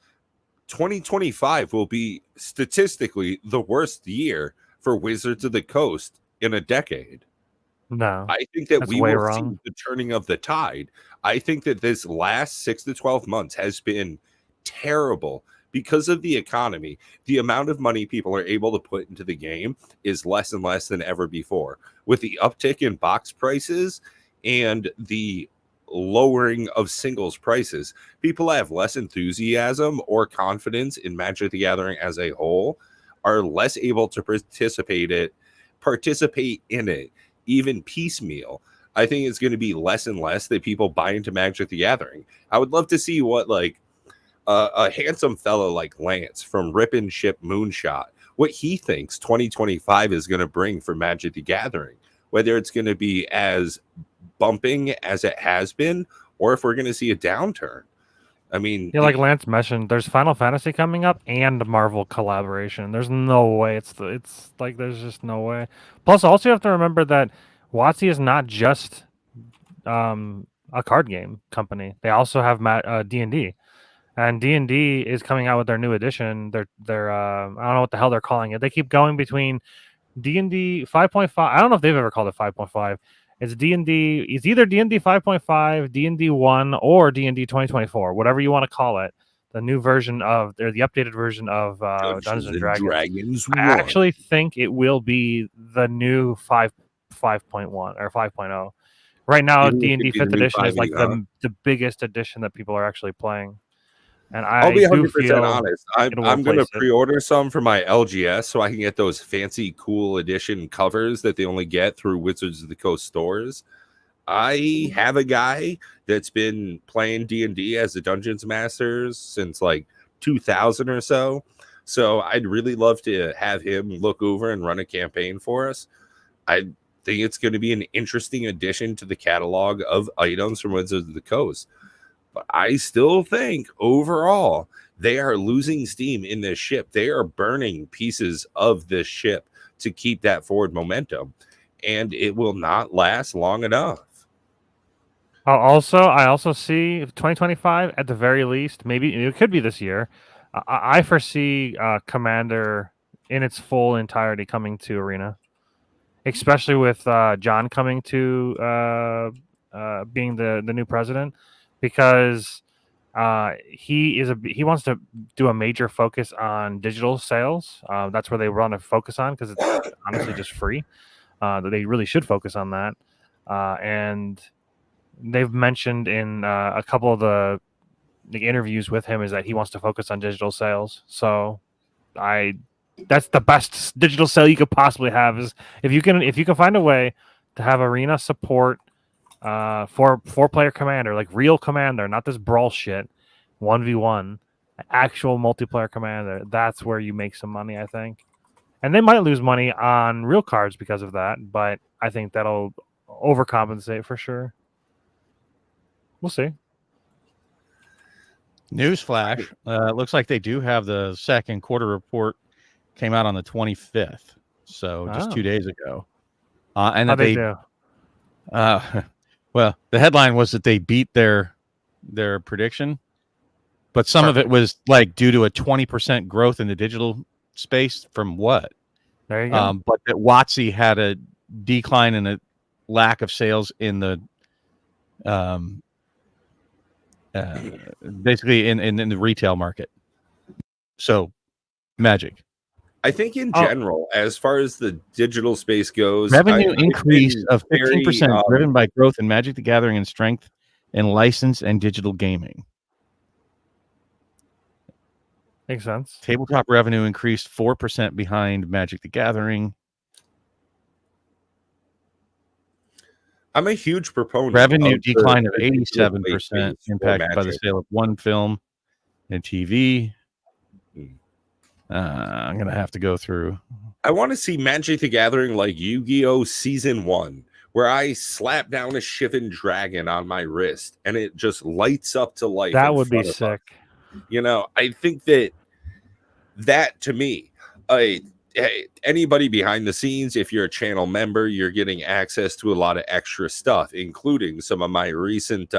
2025 will be statistically the worst year for Wizards of the Coast in a decade. No, I think that we will wrong. see the turning of the tide. I think that this last 6 to 12 months has been terrible because of the economy. The amount of money people are able to put into the game is less and less than ever before. With the uptick in box prices and the lowering of singles prices, people have less enthusiasm or confidence in Magic the Gathering as a whole, are less able to participate in it, even piecemeal. I think it's going to be less and less that people buy into Magic the Gathering. I would love to see what, like, a handsome fellow like Lance from Rip and Ship Moonshot, what he thinks 2025 is going to bring for Magic the Gathering, whether it's going to be as bumping as it has been, or if we're going to see a downturn. I mean, yeah, like Lance mentioned, there's Final Fantasy coming up and Marvel collaboration. There's no way it's like there's just no way. Plus, also you have to remember that WotC is not just a card game company. They also have D&D, and D&D is coming out with their new edition. They're I don't know what the hell they're calling it. They keep going between D&D 5.5. I don't know if they've ever called it 5.5. It's D&D. It's either D&D 5.5, D&D 1, or D&D 2024, whatever you want to call it. The new version of, or the updated version of Dungeons and Dragons. I actually think it will be the new 5.1 or 5.0. Right now, D&D 5th edition is like the biggest edition that people are actually playing. And I'll be 100% honest. I'm going to pre-order some for my LGS so I can get those fancy, cool edition covers that they only get through Wizards of the Coast stores. I have a guy that's been playing D&D as a Dungeons Masters since like 2000 or so. So I'd really love to have him look over and run a campaign for us. I think it's going to be an interesting addition to the catalog of items from Wizards of the Coast. But I still think overall they are losing steam in this ship. They are burning pieces of this ship to keep that forward momentum, and it will not last long enough. I also see 2025 at the very least. Maybe it could be this year. I foresee Commander in its full entirety coming to Arena, especially with John coming to being the new president, because he wants to do a major focus on digital sales. That's where they want to focus on, because it's honestly just free. That they really should focus on that, and they've mentioned in a couple of the interviews with him is that he wants to focus on digital sales. So that's the best digital sale you could possibly have, is if you can find a way to have Arena support for 4-player Commander, like real Commander, not this brawl shit, 1v1, actual multiplayer Commander. That's where you make some money, I think. And they might lose money on real cards because of that, but I think that'll overcompensate for sure. We'll see. Newsflash. Looks like they do have the second quarter report came out on the 25th. So just 2 days ago. And that How'd they do? well, the headline was that they beat their prediction, but some of it was like due to a 20% growth in the digital space from what? There you go. But that WotC had a decline in a lack of sales in the basically in the retail market. So Magic. I think in general, as far as the digital space goes, revenue increase of 15% driven by growth in Magic the Gathering and strength in license and digital gaming. Makes sense. Tabletop revenue increased 4% behind Magic the Gathering. I'm a huge proponent. Revenue decline of 87% impacted by the sale of one film and TV. I'm going to have to go through. I want to see Magic the Gathering like Yu-Gi-Oh! Season 1, where I slap down a Shivan dragon on my wrist and it just lights up to life. That would be sick. You know, I think that to me, anybody behind the scenes, if you're a channel member, you're getting access to a lot of extra stuff, including some of my recent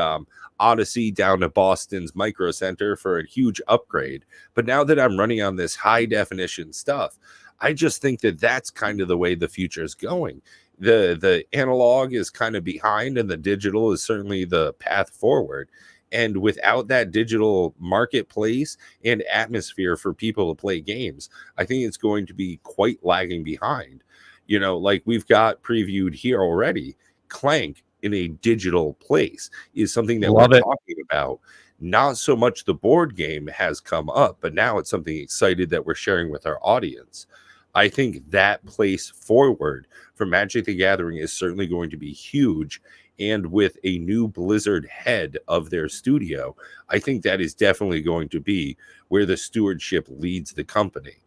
Odyssey down to Boston's Micro Center for a huge upgrade. But now that I'm running on this high definition stuff, I just think that that's kind of the way the future is going. The analog is kind of behind and the digital is certainly the path forward. And without that digital marketplace and atmosphere for people to play games, I think it's going to be quite lagging behind. You know, like we've got previewed here already, Clank in a digital place is something that we're talking about. Not so much the board game has come up, but now it's something excited that we're sharing with our audience. I think that place forward for Magic the Gathering is certainly going to be huge. And with a new Blizzard head of their studio, I think that is definitely going to be where the stewardship leads the company.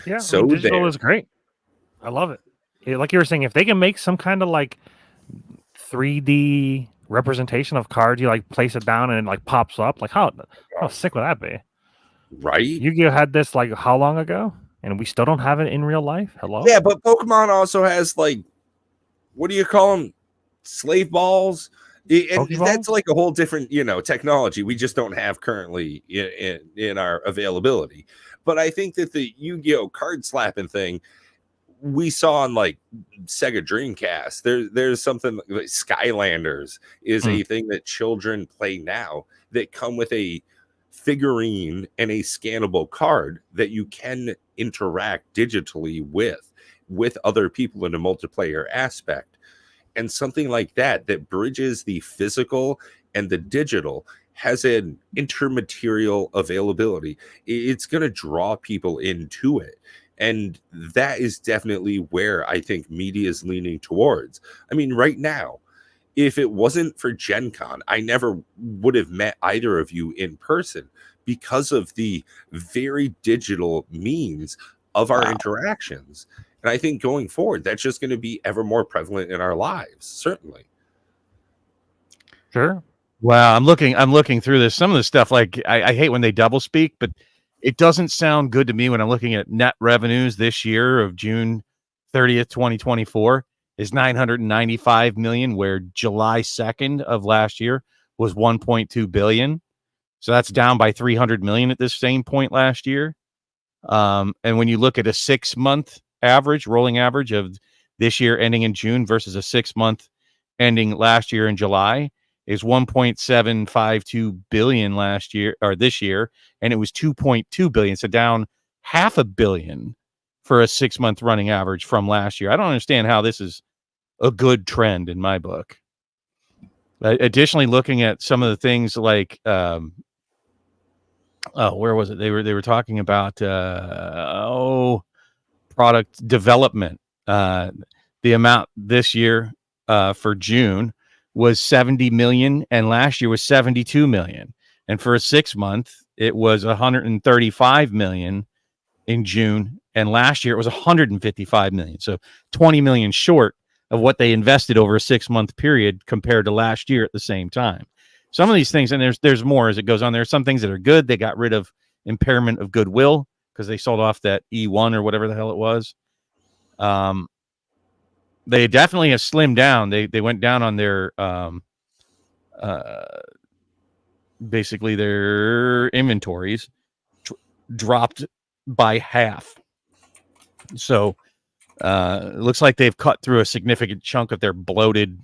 Yeah, so digital is great. I love it. Like you were saying, if they can make some kind of like 3D representation of cards, you like place it down and it like pops up. Like how sick would that be? Right? Yu-Gi-Oh had this like how long ago? And we still don't have it in real life. Hello? Yeah, but Pokemon also has like, what do you call them? Slave balls. And that's like a whole different, technology we just don't have currently in our availability. But I think that the Yu-Gi-Oh card slapping thing we saw on like Sega Dreamcast, there's something like Skylanders is a thing that children play now that come with a figurine and a scannable card that you can interact digitally with other people in a multiplayer aspect. And something like that bridges the physical and the digital has an intermaterial availability. It's going to draw people into it. And that is definitely where I think media is leaning towards. I mean, right now, if it wasn't for Gen Con, I never would have met either of you in person because of the very digital means of our interactions. And I think going forward, that's just going to be ever more prevalent in our lives, certainly. Sure. Wow, I'm looking through this. Some of the stuff, like I hate when they double speak, but it doesn't sound good to me when I'm looking at net revenues this year of June 30th, 2024 is 995 million, where July 2nd of last year was 1.2 billion. So that's down by 300 million at this same point last year. And when you look at a 6-month average, rolling average of this year ending in June versus a 6-month ending last year in July, is 1.752 billion last year or this year, and it was 2.2 billion, so down $500 million for a 6-month running average from last year. I don't understand how this is a good trend in my book. Additionally, looking at some of the things like where was it? They were talking about product development. The amount this year for June was 70 million, and last year was 72 million. And for a 6-month, it was 135 million in June, and last year it was 155 million. So 20 million short of what they invested over a 6-month period compared to last year at the same time. Some of these things, and there's more as it goes on. There's some things that are good. They got rid of impairment of goodwill because they sold off that E1 or whatever the hell it was. They definitely have slimmed down. They went down on their basically their inventories dropped by half. So it looks like they've cut through a significant chunk of their bloated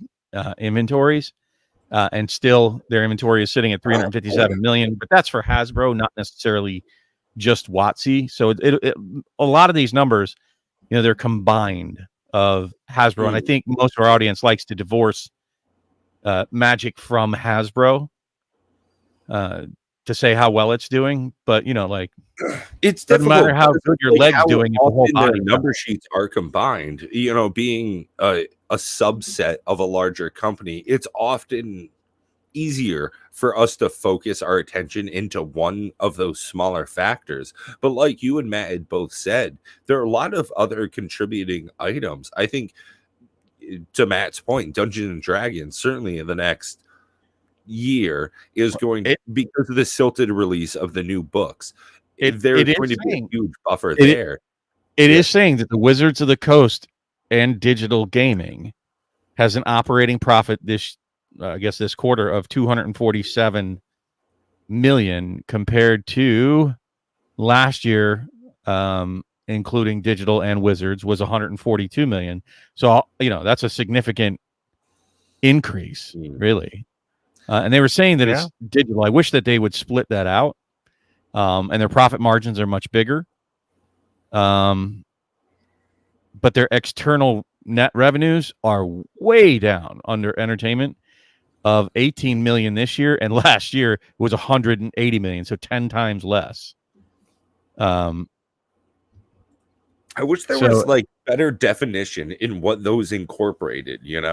inventories, and still their inventory is sitting at 357 million. But that's for Hasbro, not necessarily just WotC. So a lot of these numbers, they're combined of Hasbro, and I think most of our audience likes to divorce Magic from Hasbro to say how well it's doing. But it's doesn't matter how good your leg's doing if the whole body number sheets are combined. Being a subset of a larger company, it's often easier for us to focus our attention into one of those smaller factors. But like you and Matt had both said, there are a lot of other contributing items. I think, to Matt's point, Dungeons and Dragons certainly in the next year is going because of the silted release of the new books. There's going to be a huge buffer there. It is saying that the Wizards of the Coast and digital gaming has an operating profit this quarter of 247 million compared to last year, including digital and Wizards, was 142 million. So that's a significant increase, really. And they were saying that it's digital. I wish that they would split that out. And their profit margins are much bigger. But their external net revenues are way down under entertainment of 18 million this year, and last year was 180 million, so 10 times less. I wish there was better definition in what those incorporated, If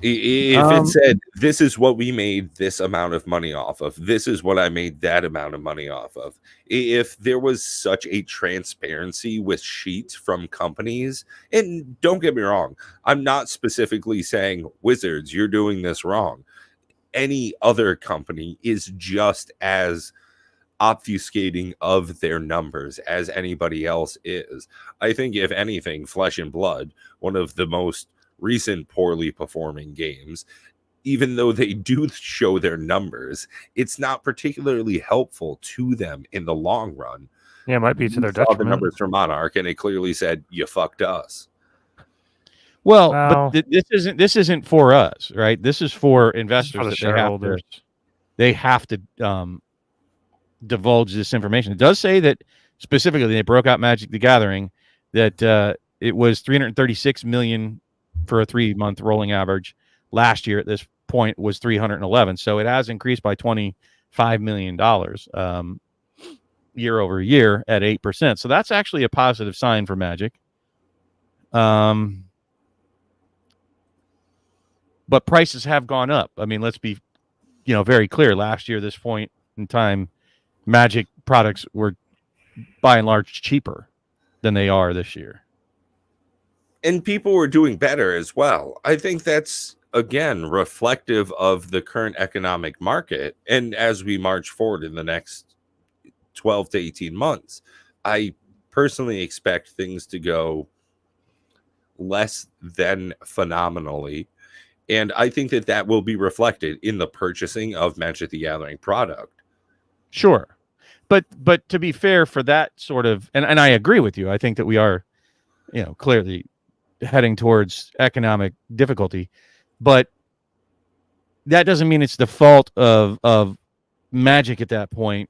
it said, this is what we made this amount of money off of, this is what I made that amount of money off of. If there was such a transparency with sheets from companies, and don't get me wrong, I'm not specifically saying, Wizards, you're doing this wrong. Any other company is just as obfuscating of their numbers as anybody else is. I think, if anything, Flesh and Blood, one of the most recent poorly performing games, even though they do show their numbers, it's not particularly helpful to them in the long run. Yeah, it might be to their detriment. The numbers from Monarch, and it clearly said, you fucked us. Well, but this isn't for us, right? This is for investors. For the shareholders. They have to divulge this information. It does say that specifically they broke out Magic the Gathering, that it was 336 million for a 3-month rolling average. Last year at this point was 311. So it has increased by $25 million year over year at 8%. So that's actually a positive sign for Magic. But prices have gone up. I mean, let's be, very clear. Last year, this point in time, Magic products were by and large cheaper than they are this year. And people were doing better as well. I think that's, again, reflective of the current economic market. And as we march forward in the next 12 to 18 months, I personally expect things to go less than phenomenally. And I think that will be reflected in the purchasing of Magic the Gathering product. Sure. But to be fair, for that sort of, and I agree with you, I think that we are, clearly heading towards economic difficulty, but that doesn't mean it's the fault of Magic at that point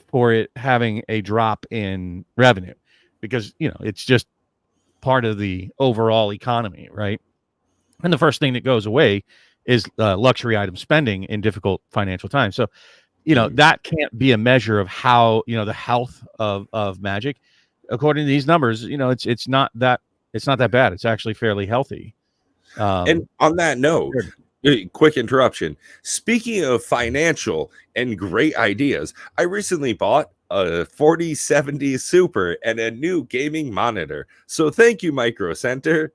for it having a drop in revenue, because it's just part of the overall economy, right? And the first thing that goes away is luxury item spending in difficult financial times. So that can't be a measure of how the health of Magic. According to these numbers, it's not that bad. It's actually fairly healthy. And on that note, quick interruption. Speaking of financial and great ideas, I recently bought a 4070 Super and a new gaming monitor. So thank you, Micro Center.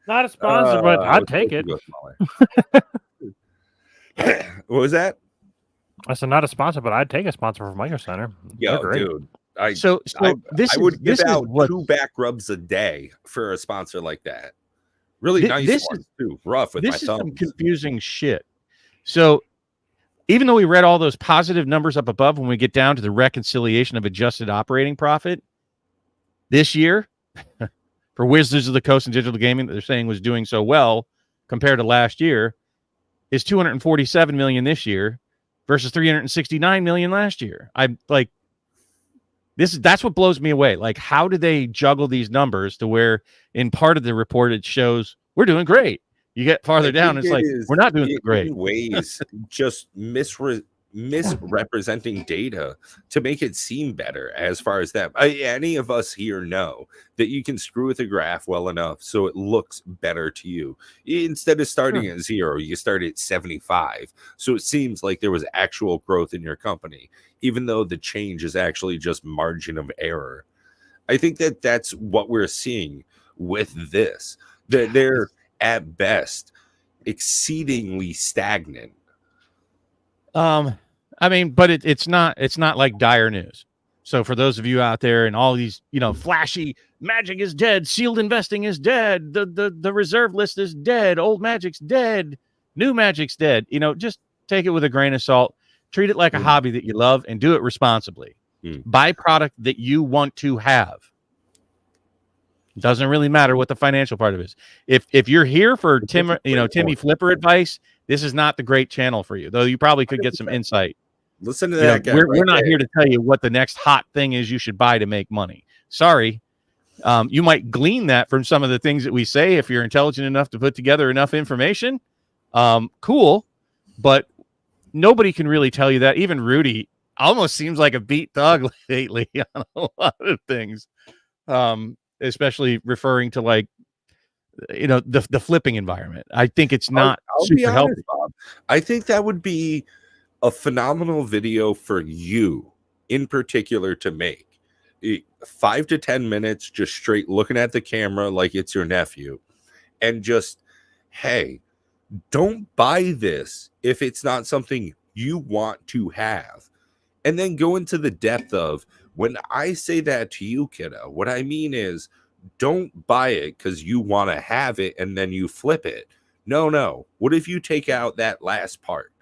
Not a sponsor, but I I'd was take supposed it. to go smaller. What was that? I said not a sponsor, but I'd take a sponsor for Micro Center. They're Yo, great. dude. I This would give is out what 2 back rubs a day for a sponsor like that. Really nice this ones too. Rough with my is some thumbs. confusing shit. So even though we read all those positive numbers up above, when we get down to the reconciliation of adjusted operating profit this year for Wizards of the Coast and digital gaming that they're saying was doing so well compared to last year is 247 million this year versus 369 million last year. I'm like, that's what blows me away. Like, how do they juggle these numbers to where in part of the report it shows we're doing great? You get farther down, it's like we're not doing so great. In ways, just misrepresenting data to make it seem better. As far as that, any of us here know that you can screw with a graph well enough so it looks better to you. Instead of starting at 0, you start at 75, so it seems like there was actual growth in your company, even though the change is actually just margin of error. I think that that's what we're seeing with this. That they're at best exceedingly stagnant. I mean, but it's not like dire news. So for those of you out there and all these, flashy Magic is dead, sealed investing is dead, the reserve list is dead, old Magic's dead, new Magic's dead, just take it with a grain of salt. Treat it like a hobby that you love and do it responsibly. Buy product that you want to have. It doesn't really matter what the financial part of it is. If you're here for Timmy Flipper advice, this is not the great channel for you, though you probably could get some insight. Listen to that guy. We're not here to tell you what the next hot thing is you should buy to make money. Sorry. You might glean that from some of the things that we say if you're intelligent enough to put together enough information. Cool. But nobody can really tell you that. Even Rudy almost seems like a beat dog lately on a lot of things. Especially referring to the flipping environment. I think it's not super healthy. Bob. I think that would be a phenomenal video for you in particular to make. 5 to 10 minutes, just straight looking at the camera like it's your nephew and just, hey, don't buy this if it's not something you want to have. And then go into the depth of, when I say that to you, kiddo, what I mean is don't buy it because you want to have it and then you flip it. No. What if you take out that last part?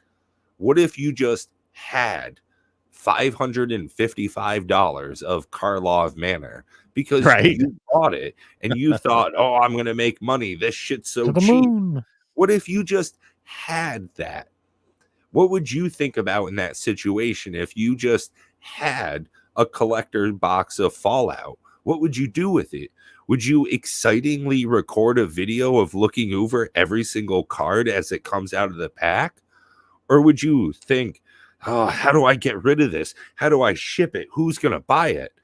What if you just had $555 of Karlov Manor because you bought it and you thought, oh, I'm going to make money. This shit's so cheap. Moon. What if you just had that? What would you think about in that situation if you just had a collector box of Fallout? What would you do with it? Would you excitingly record a video of looking over every single card as it comes out of the pack? Or would you think, oh, how do I get rid of this? How do I ship it? Who's going to buy it?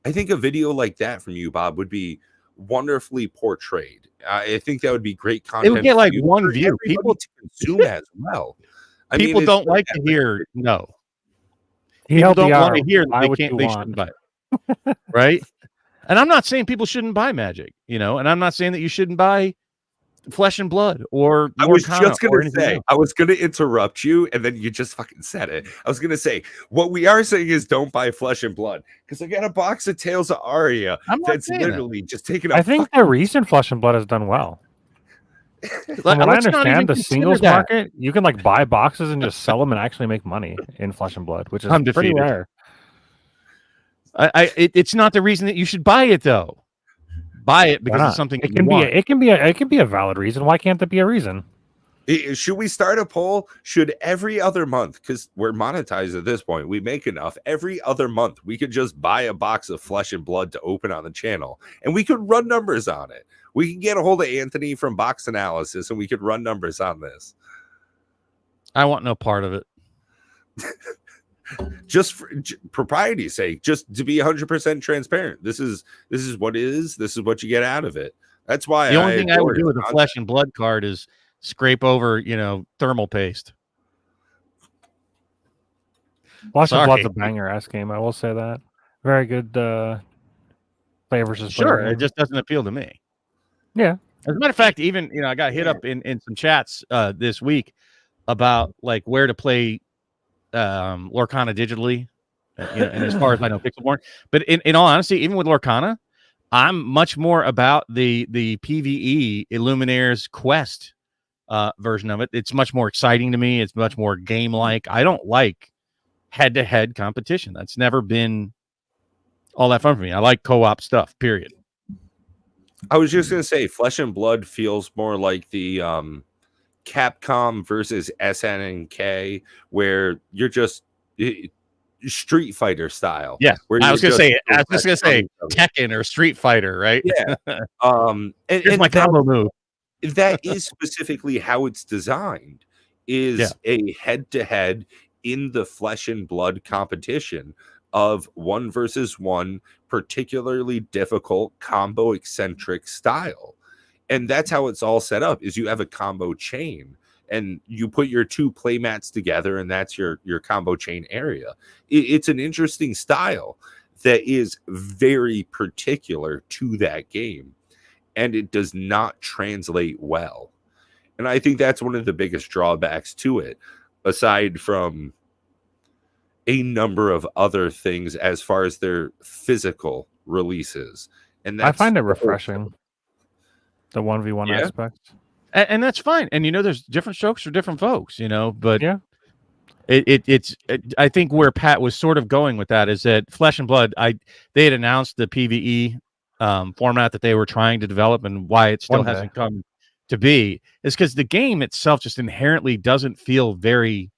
I think a video like that from you, Bob, would be wonderfully portrayed. I think that would be great content. It would get like one view. People to consume as well. People don't like to hear no. People don't want to hear that they shouldn't buy it. Right? And I'm not saying people shouldn't buy Magic, and I'm not saying that you shouldn't buy Flesh and Blood or I was just going to say, I was going to interrupt you and then you just fucking said it. I was going to say, what we are saying is don't buy Flesh and Blood because I got a box of Tales of Aria that's literally just taking I think the recent Flesh and Blood has done well. From what I understand, the singles market, you can buy boxes and just sell them and actually make money in Flesh and Blood, which is pretty rare. It's not the reason that you should buy it though. Buy it because it's something it can be a valid reason. Why can't that be a reason? Should we start a poll? Should every other month, because we're monetized at this point, we make enough, every other month we could just buy a box of Flesh and Blood to open on the channel and we could run numbers on it. We can get a hold of Anthony from Box Analysis and we could run numbers on this. I want no part of it. Just for propriety's sake, just to be 100% transparent. This is what it is. This is what you get out of it. That's why the only thing I would do with a Flesh and Blood card is scrape over, thermal paste. Flesh and Blood's a banger ass game. I will say that. Very good play versus player. It just doesn't appeal to me. Yeah, As a matter of fact, even I got hit up in some chats this week about like where to play Lorcana digitally, and as far as I know, Pixelborn. But in all honesty, even with Lorcana, I'm much more about the PvE Illuminaire's Quest version of it. It's much more exciting to me. It's much more game-like. I don't like head-to-head competition. That's never been all that fun for me. I like co-op stuff, period. I was just going to say Flesh and Blood feels more like the Capcom versus SNK, where you're just Street Fighter style. Yeah, I was just going to say Tekken or Street Fighter, right? Yeah. Here's my combo move. That is specifically how it's designed, is a head-to-head in the Flesh and Blood competition of 1 versus 1, particularly difficult combo eccentric style. And that's how it's all set up, is you have a combo chain and you put your 2 play mats together, and that's your combo chain area. It's an interesting style that is very particular to that game, and it does not translate well. And I think that's one of the biggest drawbacks to it, aside from a number of other things as far as their physical releases. And I find it refreshing, the 1v1 aspect. And that's fine. And there's different strokes for different folks, but it's I think where Pat was sort of going with that is that Flesh and Blood, they had announced the PvE format that they were trying to develop, and why it still hasn't come to be is because the game itself just inherently doesn't feel very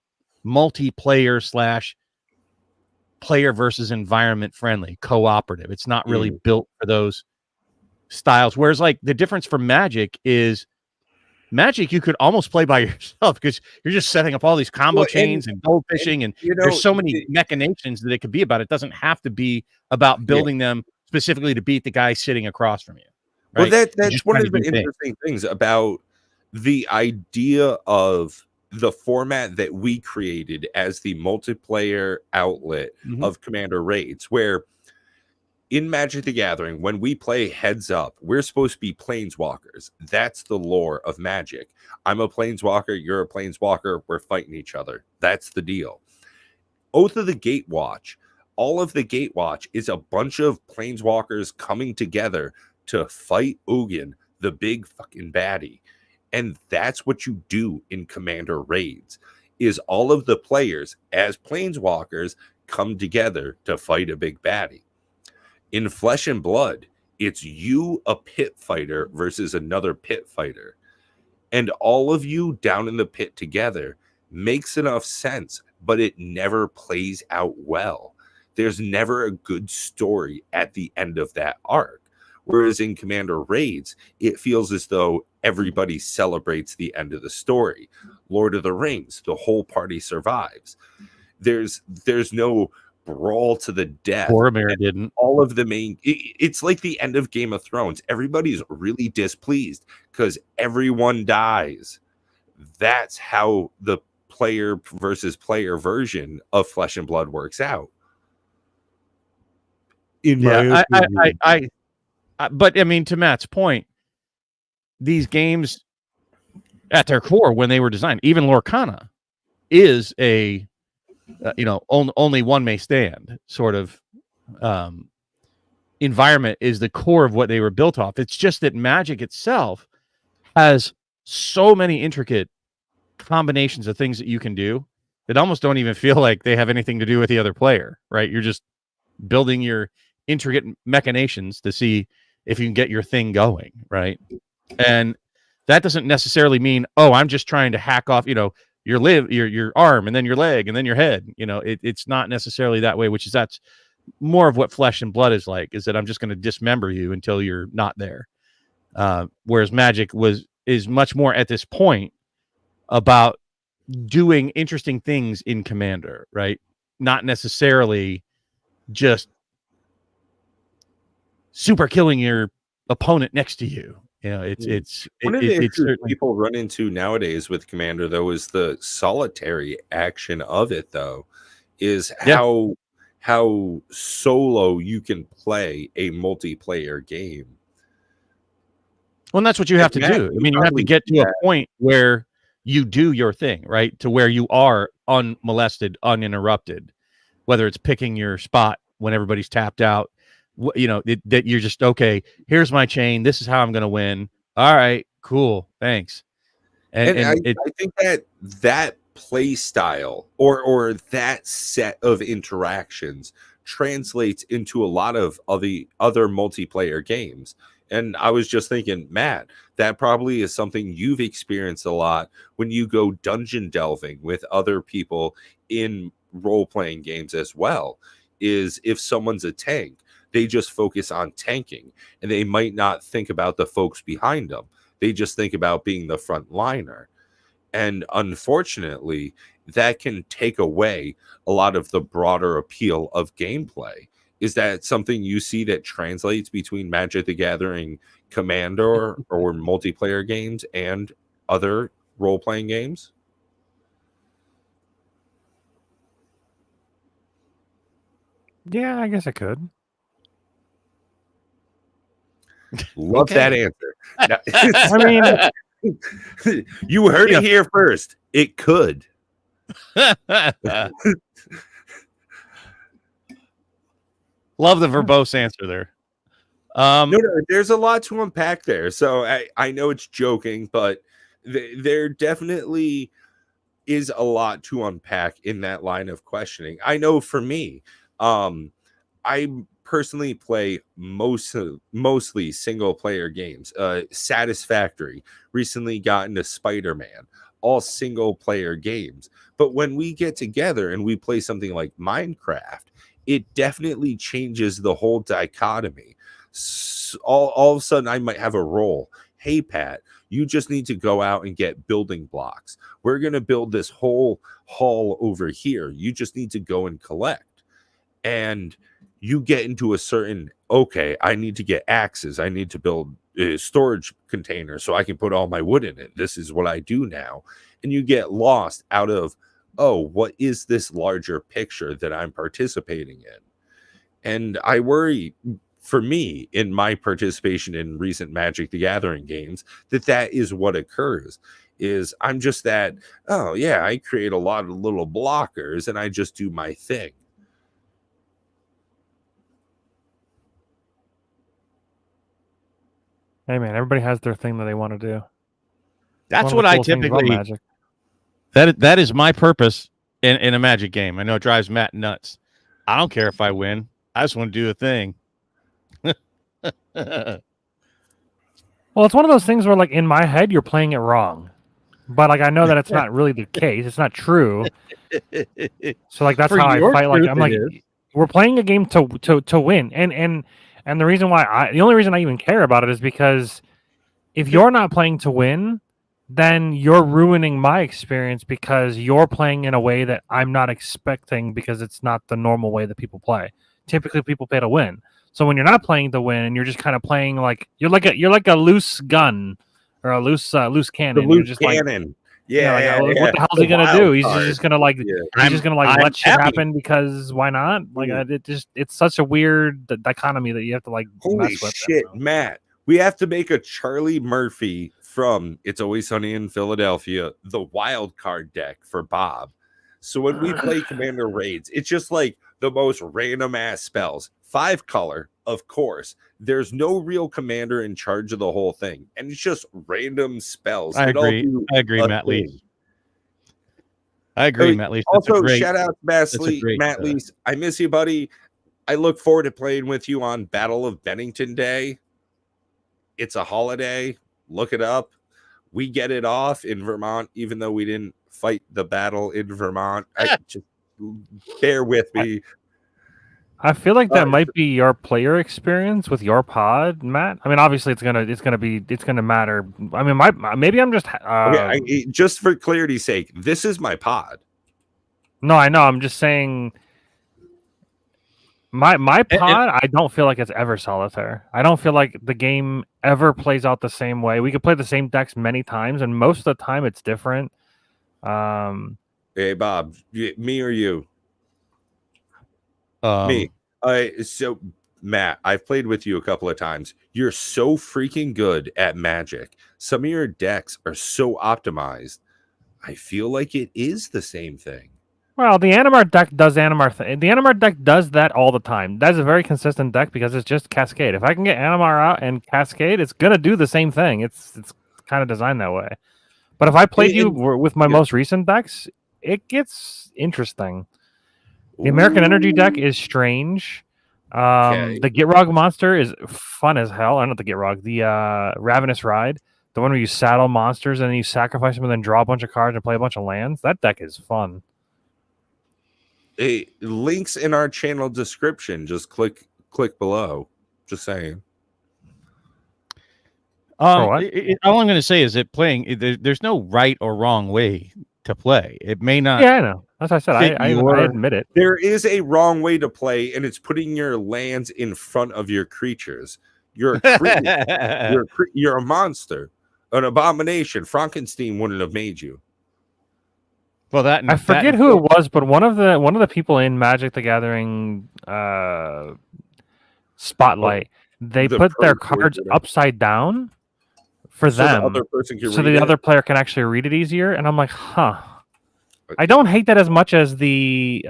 multiplayer / player versus environment friendly, cooperative. It's not really built for those styles. Whereas like the difference from Magic is Magic, you could almost play by yourself because you're just setting up all these combo chains and gold fishing, and there's so many machinations that it could be about. It doesn't have to be about building them specifically to beat the guy sitting across from you. Right? Well, that's one of the interesting things about the idea of the format that we created as the multiplayer outlet of Commander Raids, where in Magic the Gathering, when we play heads up, we're supposed to be planeswalkers. That's the lore of Magic. I'm a planeswalker, you're a planeswalker, we're fighting each other. That's the deal. Oath of the Gatewatch. All of the Gatewatch is a bunch of planeswalkers coming together to fight Ugin, the big fucking baddie. And that's what you do in Commander Raids, is all of the players as planeswalkers come together to fight a big baddie. In Flesh and Blood, it's you, a pit fighter, versus another pit fighter. And all of you down in the pit together makes enough sense, but it never plays out well. There's never a good story at the end of that arc. Whereas in Commander Raids, it feels as though everybody celebrates the end of the story. Lord of the Rings, the whole party survives. There's no brawl to the death. Boromir didn't. All of the main... It's like the end of Game of Thrones. Everybody's really displeased because everyone dies. That's how the player versus player version of Flesh and Blood works out. In my opinion. But I mean, to Matt's point, these games at their core, when they were designed, even Lorcana is a only one may stand sort of environment, is the core of what they were built off. It's just that Magic itself has so many intricate combinations of things that you can do that almost don't even feel like they have anything to do with the other player, right? You're just building your intricate machinations to see if you can get your thing going, right? And that doesn't necessarily mean, oh, I'm just trying to hack off, your arm and then your leg and then your head. It's not necessarily that way, that's more of what Flesh and Blood is like, is that I'm just going to dismember you until you're not there. Whereas Magic is much more at this point about doing interesting things in Commander, right? Not necessarily just super killing your opponent next to you. It's one of the issues people run into nowadays with Commander, though, is the solitary action of it, though, is how solo you can play a multiplayer game. Well, and that's what you have to Matt, do. I mean, you have to get to a point where you do your thing, right? To where you are unmolested, uninterrupted, whether it's picking your spot when everybody's tapped out, that you're just, okay, here's my chain. This is how I'm going to win. All right, cool. Thanks. And I think that play style or that set of interactions translates into a lot of the other multiplayer games. And I was just thinking, Matt, that probably is something you've experienced a lot when you go dungeon delving with other people in role-playing games as well, is if someone's a tank, they just focus on tanking and they might not think about the folks behind them. They just think about being the front liner. And unfortunately, that can take away a lot of the broader appeal of gameplay. Is that something you see that translates between Magic the Gathering Commander or multiplayer games and other role-playing games? Yeah, I guess I could. Love that answer. I mean, you heard it here first. It could. Love the verbose answer there. No, there's a lot to unpack there. So I know it's joking, but there definitely is a lot to unpack in that line of questioning. I know for me, I personally play mostly single player games. Satisfactory recently got into Spider-Man, all single player games. But when we get together and we play something like Minecraft, it definitely changes the whole dichotomy. So all of a sudden I might have a role. Hey, Pat, you just need to go out and get building blocks. We're going to build this whole hall over here. You just need to go and collect. And you get into a certain, okay, I need to get axes. I need to build a storage container so I can put all my wood in it. This is what I do now. And you get lost out of, oh, what is this larger picture that I'm participating in? And I worry, for me, in my participation in recent Magic the Gathering games, that is what occurs. Is I'm just that, oh yeah, I create a lot of little blockers and I just do my thing. Hey man, everybody has their thing that they want to do. That's what I typically. Magic. That is my purpose in a Magic game. I know it drives Matt nuts. I don't care if I win. I just want to do a thing. Well, it's one of those things where, like, in my head, you're playing it wrong, but like I know that it's not really the case. It's not true. So like that's how I fight. Like I'm like, we're playing a game to win, and the reason why the only reason I even care about it is because if you're not playing to win, then you're ruining my experience because you're playing in a way that I'm not expecting because it's not the normal way that people play. Typically, people play to win. So when you're not playing to win, you're just kind of playing like you're like a loose gun or a loose cannon. The loose you're just cannon. Like, yeah, what the hell is he gonna do? He's just gonna like he's just gonna like let shit happen because why not? Like it's such a weird dichotomy that you have to like. Holy shit, Matt! We have to make a Charlie Murphy from It's Always Sunny in Philadelphia, the wild card deck for Bob. So when we play Commander Raids, it's just like the most random ass spells. 5-color, of course. There's no real commander in charge of the whole thing, and it's just random spells. I agree, Matt Lees. Also, shout out to Matt Lees. I miss you, buddy. I look forward to playing with you on Battle of Bennington Day. It's a holiday. Look it up. We get it off in Vermont, even though we didn't fight the battle in Vermont. Just bear with me. I feel like that might be your player experience with your pod, Matt. I mean, obviously, it's gonna matter. I mean, maybe I'm just okay. Just for clarity's sake, this is my pod. No, I know. I'm just saying. My pod, I don't feel like it's ever solitaire. I don't feel like the game ever plays out the same way. We could play the same decks many times, and most of the time it's different. Hey, Bob, me or you? Me. So Matt, I've played with you a couple of times. You're so freaking good at Magic. Some of your decks are so optimized. I feel like it is the same thing. Well, the Animar deck does Animar. The Animar deck does that all the time. That's a very consistent deck because it's just Cascade. If I can get Animar out and Cascade, it's gonna do the same thing. It's kind of designed that way. But if I played with my most recent decks, it gets interesting. The American Energy deck is strange. The Gitrog monster is fun as hell. I not the Gitrog, the Ravenous Ride, the one where you saddle monsters and then you sacrifice them and then draw a bunch of cards and play a bunch of lands. That deck is fun. Links in our channel description. Just click below. Just saying. All I'm going to say is that playing there's no right or wrong way to play. It may not. Yeah, I know. As I said, I admit it. There is a wrong way to play, and it's putting your lands in front of your creatures. You're a creature. You're a monster, an abomination. Frankenstein wouldn't have made you. Well, I forget who it was, but one of the people in Magic the Gathering Spotlight, they put their cards upside down for them, the other person can so the other player can actually read it easier. And I'm like, huh. I don't hate that as much as the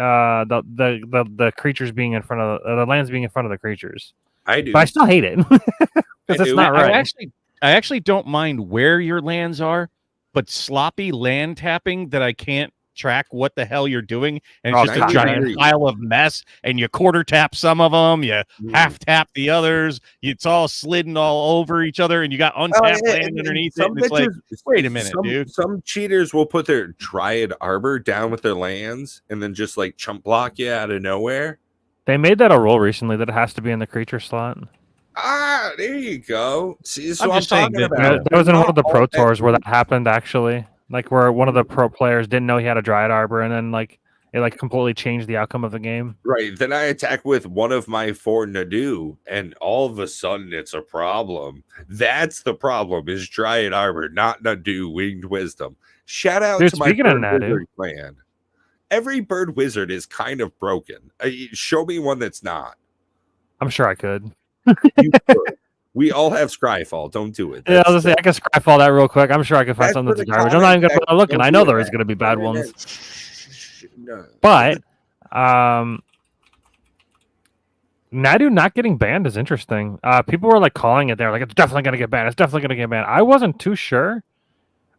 creatures being in front of the lands being in front of the creatures. I do, but I still hate it because it's not right. I actually don't mind where your lands are, but sloppy land tapping that I can't track what the hell you're doing, and it's just a giant pile of mess, and you quarter tap some of them, you half tap the others, it's all slidden all over each other, and you got untapped land underneath it. And it's like, wait a minute, dude. Some cheaters will put their Dryad Arbor down with their lands and then just like chump block you out of nowhere. They made that a rule recently that it has to be in the creature slot. Ah, there you go. See, so I'm talking about. That was in one of the Pro Tours where that happened, actually. Like where one of the pro players didn't know he had a Dryad Arbor, and then it completely changed the outcome of the game. Right. Then I attack with one of my 4 Nadu, and all of a sudden it's a problem. That's the problem, is Dryad Arbor, not Nadu, Winged Wisdom. Shout out to my Bird Wizard clan. Every Bird Wizard is kind of broken. Show me one that's not. I'm sure I could. You could. We all have Scryfall. Don't do it. I was gonna say I can Scryfall that real quick. I'm sure I can find something that's garbage. I'm not even gonna bother looking. I know there is gonna be bad ones. No. But Nadu not getting banned is interesting. People were like calling it there, like it's definitely gonna get banned. It's definitely gonna get banned. I wasn't too sure.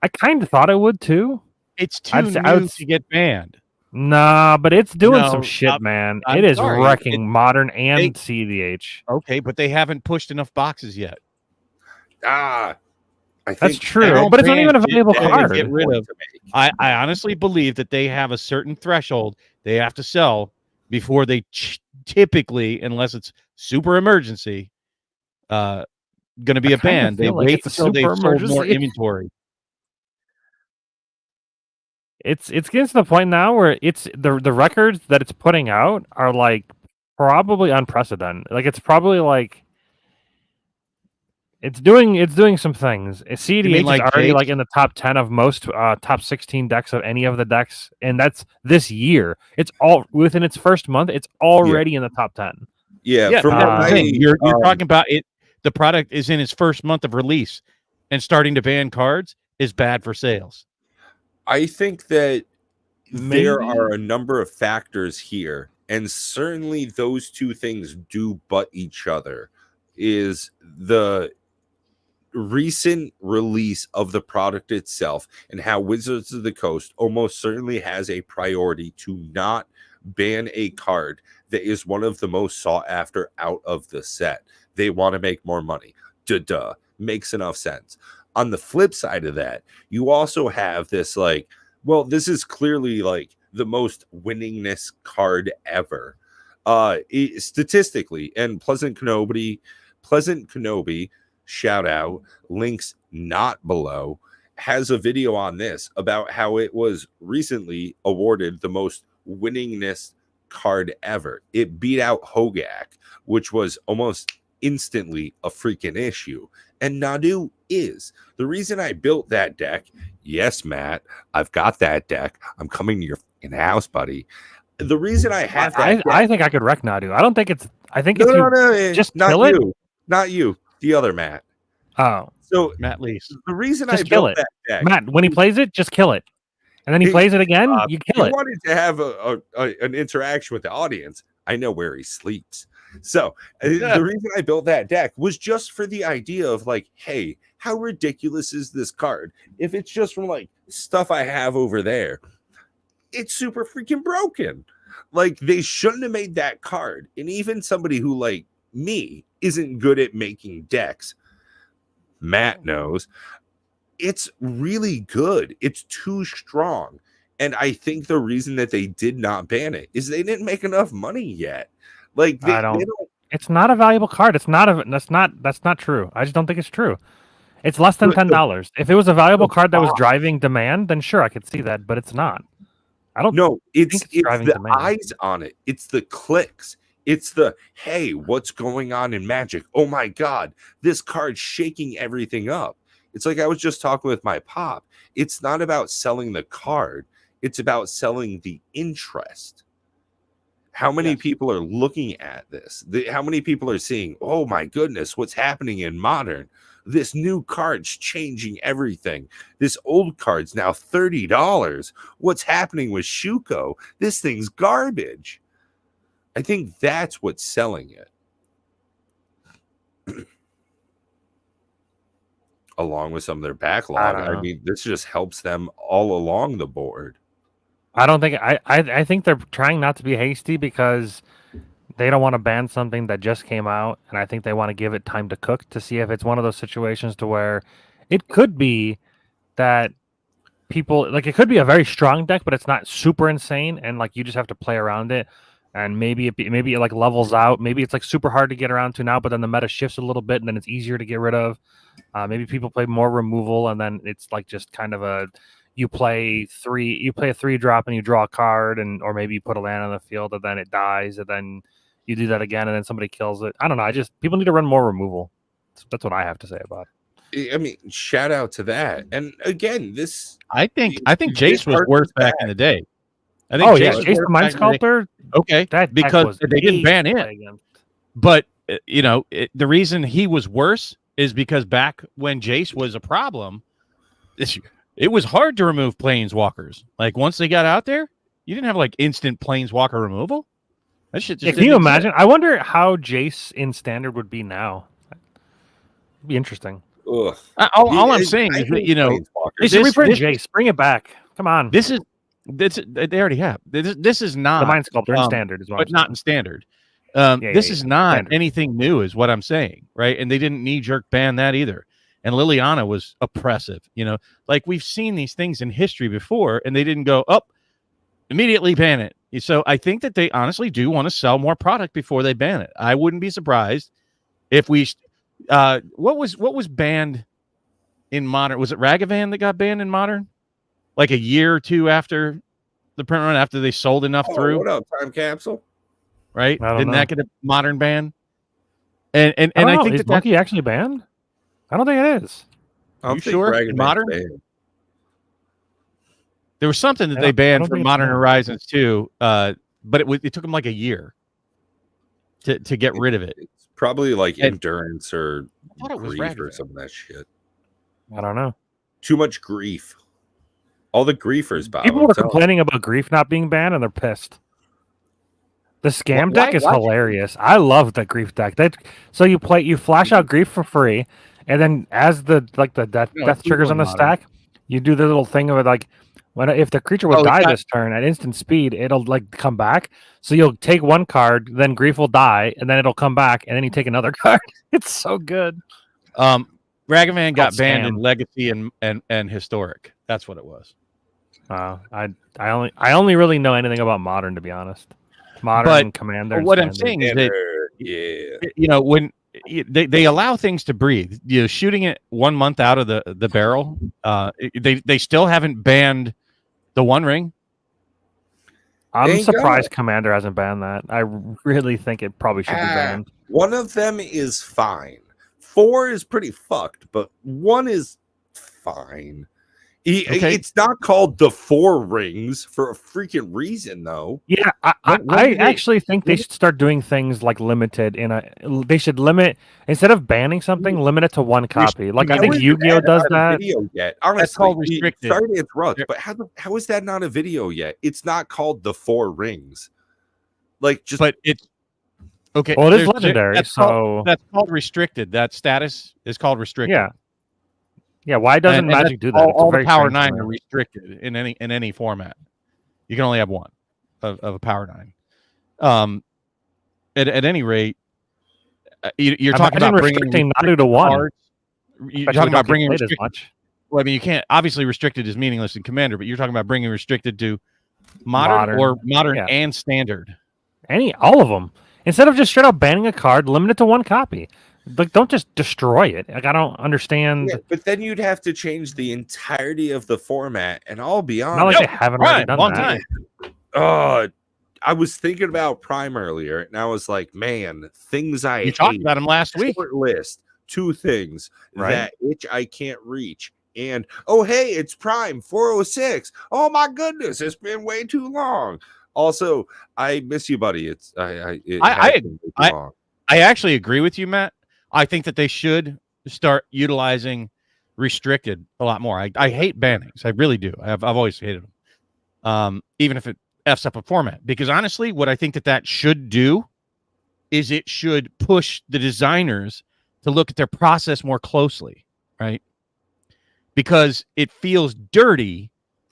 I kind of thought it would too. It's too new to get banned. Nah, but it's doing some shit, man. It is wrecking Modern and CDH. Okay, but they haven't pushed enough boxes yet. That's true, but it's not even a valuable card. Get rid of. I honestly believe that they have a certain threshold they have to sell before they typically, unless it's super emergency, going to be a ban. They wait until they've sold more inventory. It's getting to the point now where it's the records that it's putting out are like probably unprecedented. Like it's probably like it's doing some things. CDH is already like in the top 10 of most top 16 decks of any of the decks, and that's this year. It's all within its first month. It's already in the top 10. Yeah, you're talking about it. The product is in its first month of release, and starting to ban cards is bad for sales. I think that there are a number of factors here, and certainly those two things do butt each other. Is the recent release of the product itself and how Wizards of the Coast almost certainly has a priority to not ban a card that is one of the most sought after out of the set. They want to make more money. Duh. Makes enough sense. On the flip side of that, you also have this like, well, this is clearly like the most winningest card ever. Statistically, and Pleasant Kenobi, shout out, links not below, has a video on this about how it was recently awarded the most winningest card ever. It beat out Hogak, which was almost instantly a freaking issue. And Nadu is. The reason I built that deck, yes, Matt, I've got that deck. I'm coming to your house, buddy. The reason I have that I think I could wreck Nadu. I don't think it's. I think no, if you no, just not kill it. you, not you, the other Matt. Oh, So Matt Lease. the reason just I kill built it, that deck, Matt. When he plays it, just kill it, and then he plays it again. You kill he it. wanted to have an interaction with the audience. I know where he sleeps. So the reason I built that deck was just for the idea of like, hey, how ridiculous is this card? If it's just from like stuff I have over there, it's super freaking broken. Like they shouldn't have made that card. And even somebody who like me isn't good at making decks, Matt knows, it's really good. It's too strong. And I think the reason that they did not ban it is they didn't make enough money yet. Like they don't. It's not a valuable card. It's not a. That's not true. I just don't think it's true. It's less than $10. If it was a valuable card that was driving demand, then sure, I could see that. But it's not. I don't. No, it's driving the demand. eyes on it. It's the clicks. It's the hey, what's going on in Magic? Oh my God, this card's shaking everything up. It's like I was just talking with my pop. It's not about selling the card. It's about selling the interest. How many people are looking at this? How many people are seeing, oh my goodness, what's happening in Modern? This new card's changing everything. This old card's now $30. What's happening with Shuko? This thing's garbage. I think that's what's selling it. Along with some of their backlog. I mean, this just helps them all along the board. I don't think I think they're trying not to be hasty because they don't want to ban something that just came out, and I think they want to give it time to cook to see if it's one of those situations to where it could be that people like it could be a very strong deck, but it's not super insane, and like you just have to play around it, and maybe it like levels out. Maybe it's like super hard to get around to now, but then the meta shifts a little bit, and then it's easier to get rid of. Maybe people play more removal, and then it's like just kind of a you play a 3-drop and you draw a card, or maybe you put a land on the field and then it dies, and then you do that again and then somebody kills it. I don't know. People need to run more removal. That's what I have to say about it. I mean, shout out to that. And again, I think Jace was worse back in the day. I think Jace the Mind Sculptor. Okay, because they didn't ban it. But the reason he was worse is because back when Jace was a problem, it was hard to remove planeswalkers. Like once they got out there, you didn't have like instant planeswalker removal. That shit just can you imagine? I wonder how Jace in standard would be now. It'd be interesting. All I'm saying is, they should reprint Jace. Bring it back. Come on. This they already have. This is not the Mind Sculptor in standard, is what but not in standard. This is not anything new, is what I'm saying, right? And they didn't knee-jerk ban that either. And Liliana was oppressive, like we've seen these things in history before, and they didn't go up immediately ban it. So I think that they honestly do want to sell more product before they ban it. I wouldn't be surprised if we what was banned in Modern? Was it Ragavan that got banned in Modern? Like a year or two after the print run, after they sold enough through. What up, Time Capsule? Right? Didn't that get a Modern ban? And I think is Monkey actually banned? I don't think it is. You sure? Modern? There was something that they banned from Modern Horizons too, but it took them like a year to get rid of it. It's probably like endurance or grief or some of that shit. I don't know. Too much grief. All the griefers. People were complaining about grief not being banned, and they're pissed. The scam deck is hilarious. I love the grief deck. So you flash out grief for free, and then as the death triggers on the stack, you do the little thing of it like if the creature would die this turn at instant speed, it'll like come back. So you'll take one card, then grief will die, and then it'll come back, and then you take another card. It's so good. Ragavan got banned in Legacy and Historic. That's what it was. I only really know anything about Modern, to be honest. Modern and Commander. What I'm saying is that when they allow things to breathe, shooting it 1 month out of the barrel, they still haven't banned the One Ring. I'm surprised Commander hasn't banned that. I really think it probably should be banned. One of them is fine. 4 is pretty fucked, but 1 is fine. Okay. It's not called the 4 rings for a freaking reason, though. Yeah, When I did they- actually think they should start doing things like limited they should limit, instead of banning something, limit it to one copy. Like I How think is Yu-Gi-Oh that does not a that. video yet? Honestly, That's called restricted. Sorry to interrupt, Yeah. but how is that not a video yet? It's not called the 4 rings. Like, just But it's okay. Well, it is there's- legendary, that's so called, that's called restricted. That status is called restricted. yeah. Yeah, why doesn't And Magic do that? All, It's all the very Power strange to 9 me. are restricted in any format. You can only have one of a Power 9. At any rate, you're talking Imagine about bringing restricting Nadu to one. cards. You're Especially talking don't about get bringing played as restricted. much. Well, I mean, you can't. Obviously, restricted is meaningless in Commander, but you're talking about bringing restricted to modern. or modern yeah. and standard. All of them. Instead of just straight up banning a card, limit it to one copy. Like, don't just destroy it. Like, I don't understand. yeah, but then you'd have to change the entirety of the format, and I'll be Not honest. like they haven't already done long that. time. I was thinking about Prime earlier, and I was like, man, things I You talked hate. about him last week. Short list. 2 things Right. that itch I can't reach. And oh, hey, it's Prime 406. Oh my goodness, it's been way too long. Also, I miss you, buddy. It has been way too long. I actually agree with you, Matt. I think that they should start utilizing restricted a lot more. I hate bannings. I really do. I've always hated them. Even if it F's up a format. Because honestly, what I think that should do is it should push the designers to look at their process more closely, right? Because it feels dirty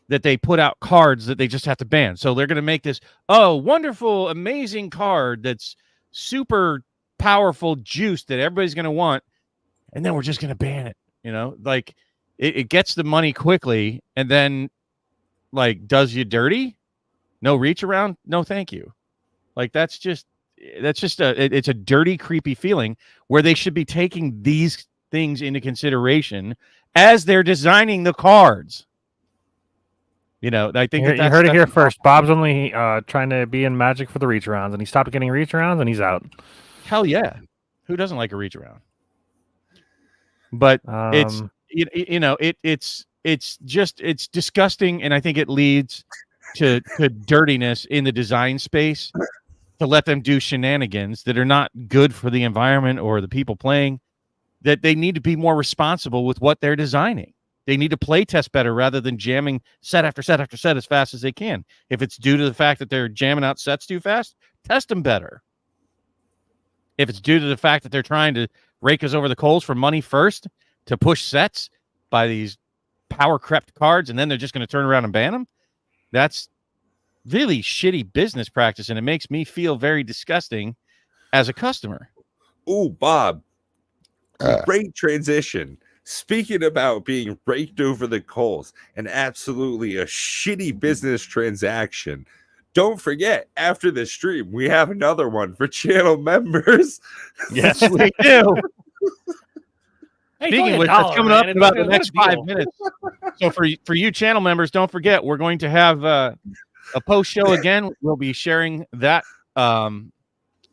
that they put out cards that they just have to ban. So they're going to make this, wonderful, amazing card that's super powerful juice that everybody's going to want, and then we're just going to ban it. Like it gets the money quickly, and then like does you dirty. No reach around. No, thank you. Like that's just it's a dirty, creepy feeling where they should be taking these things into consideration as they're designing the cards. I think You heard it here first. Bob's only trying to be in Magic for the reach rounds, and he stopped getting reach rounds, and he's out. Hell yeah. Who doesn't like a reach around? But it's it's disgusting, and I think it leads to dirtiness in the design space to let them do shenanigans that are not good for the environment or the people playing. That they need to be more responsible with what they're designing. They need to play test better rather than jamming set after set after set as fast as they can. If it's due to the fact that they're jamming out sets too fast, test them better. If it's due to the fact that they're trying to rake us over the coals for money first to push sets by these power crept cards, and then they're just going to turn around and ban them, that's really shitty business practice, and it makes me feel very disgusting as a customer. Ooh, Bob, great transition. Speaking about being raked over the coals and absolutely a shitty business transaction, don't forget, after the stream, we have another one for channel members. Yes, we do. Speaking of which, that's coming up in about the next 5 minutes. So for you channel members, don't forget, we're going to have a post show again. We'll be sharing that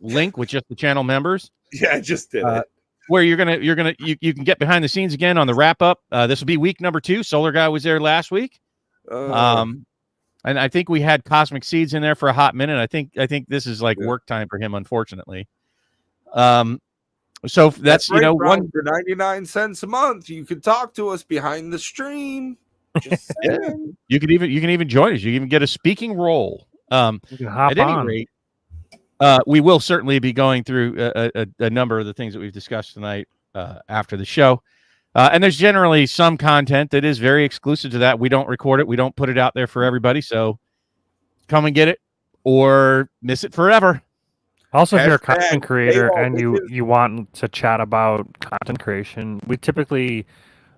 link with just the channel members. Yeah, I just did it. Where you can get behind the scenes again on the wrap up. This will be week number 2. Solar Guy was there last week. And I think we had Cosmic Seeds in there for a hot minute. I think this is like work time for him, unfortunately. So that's right, one for 99 cents a month. You can talk to us behind the stream. Just saying. You can even join us. You can even get a speaking role. You can hop At any on. rate, we will certainly be going through a number of the things that we've discussed tonight after the show. And there's generally some content that is very exclusive to that. We don't record it. We don't put it out there for everybody. So come and get it or miss it forever. Also, if you're a content Hashtag creator paywall and you want to chat about content creation, we typically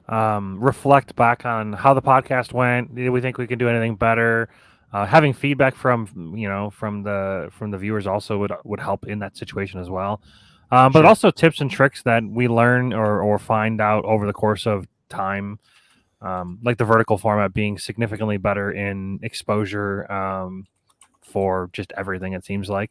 reflect back on how the podcast went. Do we think we can do anything better? Having feedback from the viewers also would help in that situation as well. But also tips and tricks that we learn or find out over the course of time, like the vertical format being significantly better in exposure for just everything. It seems like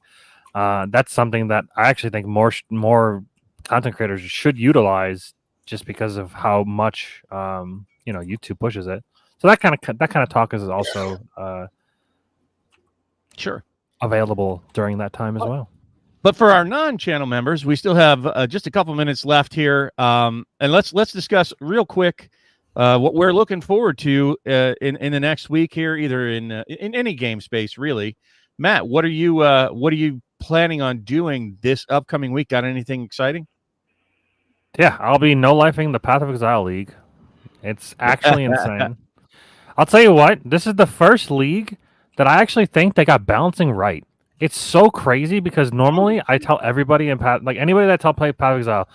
that's something that I actually think more content creators should utilize, just because of how much YouTube pushes it. So that kind of talk is also Sure. available during that time as well. But for our non-channel members, we still have just a couple minutes left here, and let's discuss real quick what we're looking forward to in the next week here, either in any game space, really. Matt, what are you planning on doing this upcoming week? Got anything exciting? Yeah, I'll be no-lifing the Path of Exile League. It's actually insane. I'll tell you what, this is the first league that I actually think they got balancing right. It's so crazy because normally I tell everybody in anybody that play Path of Exile,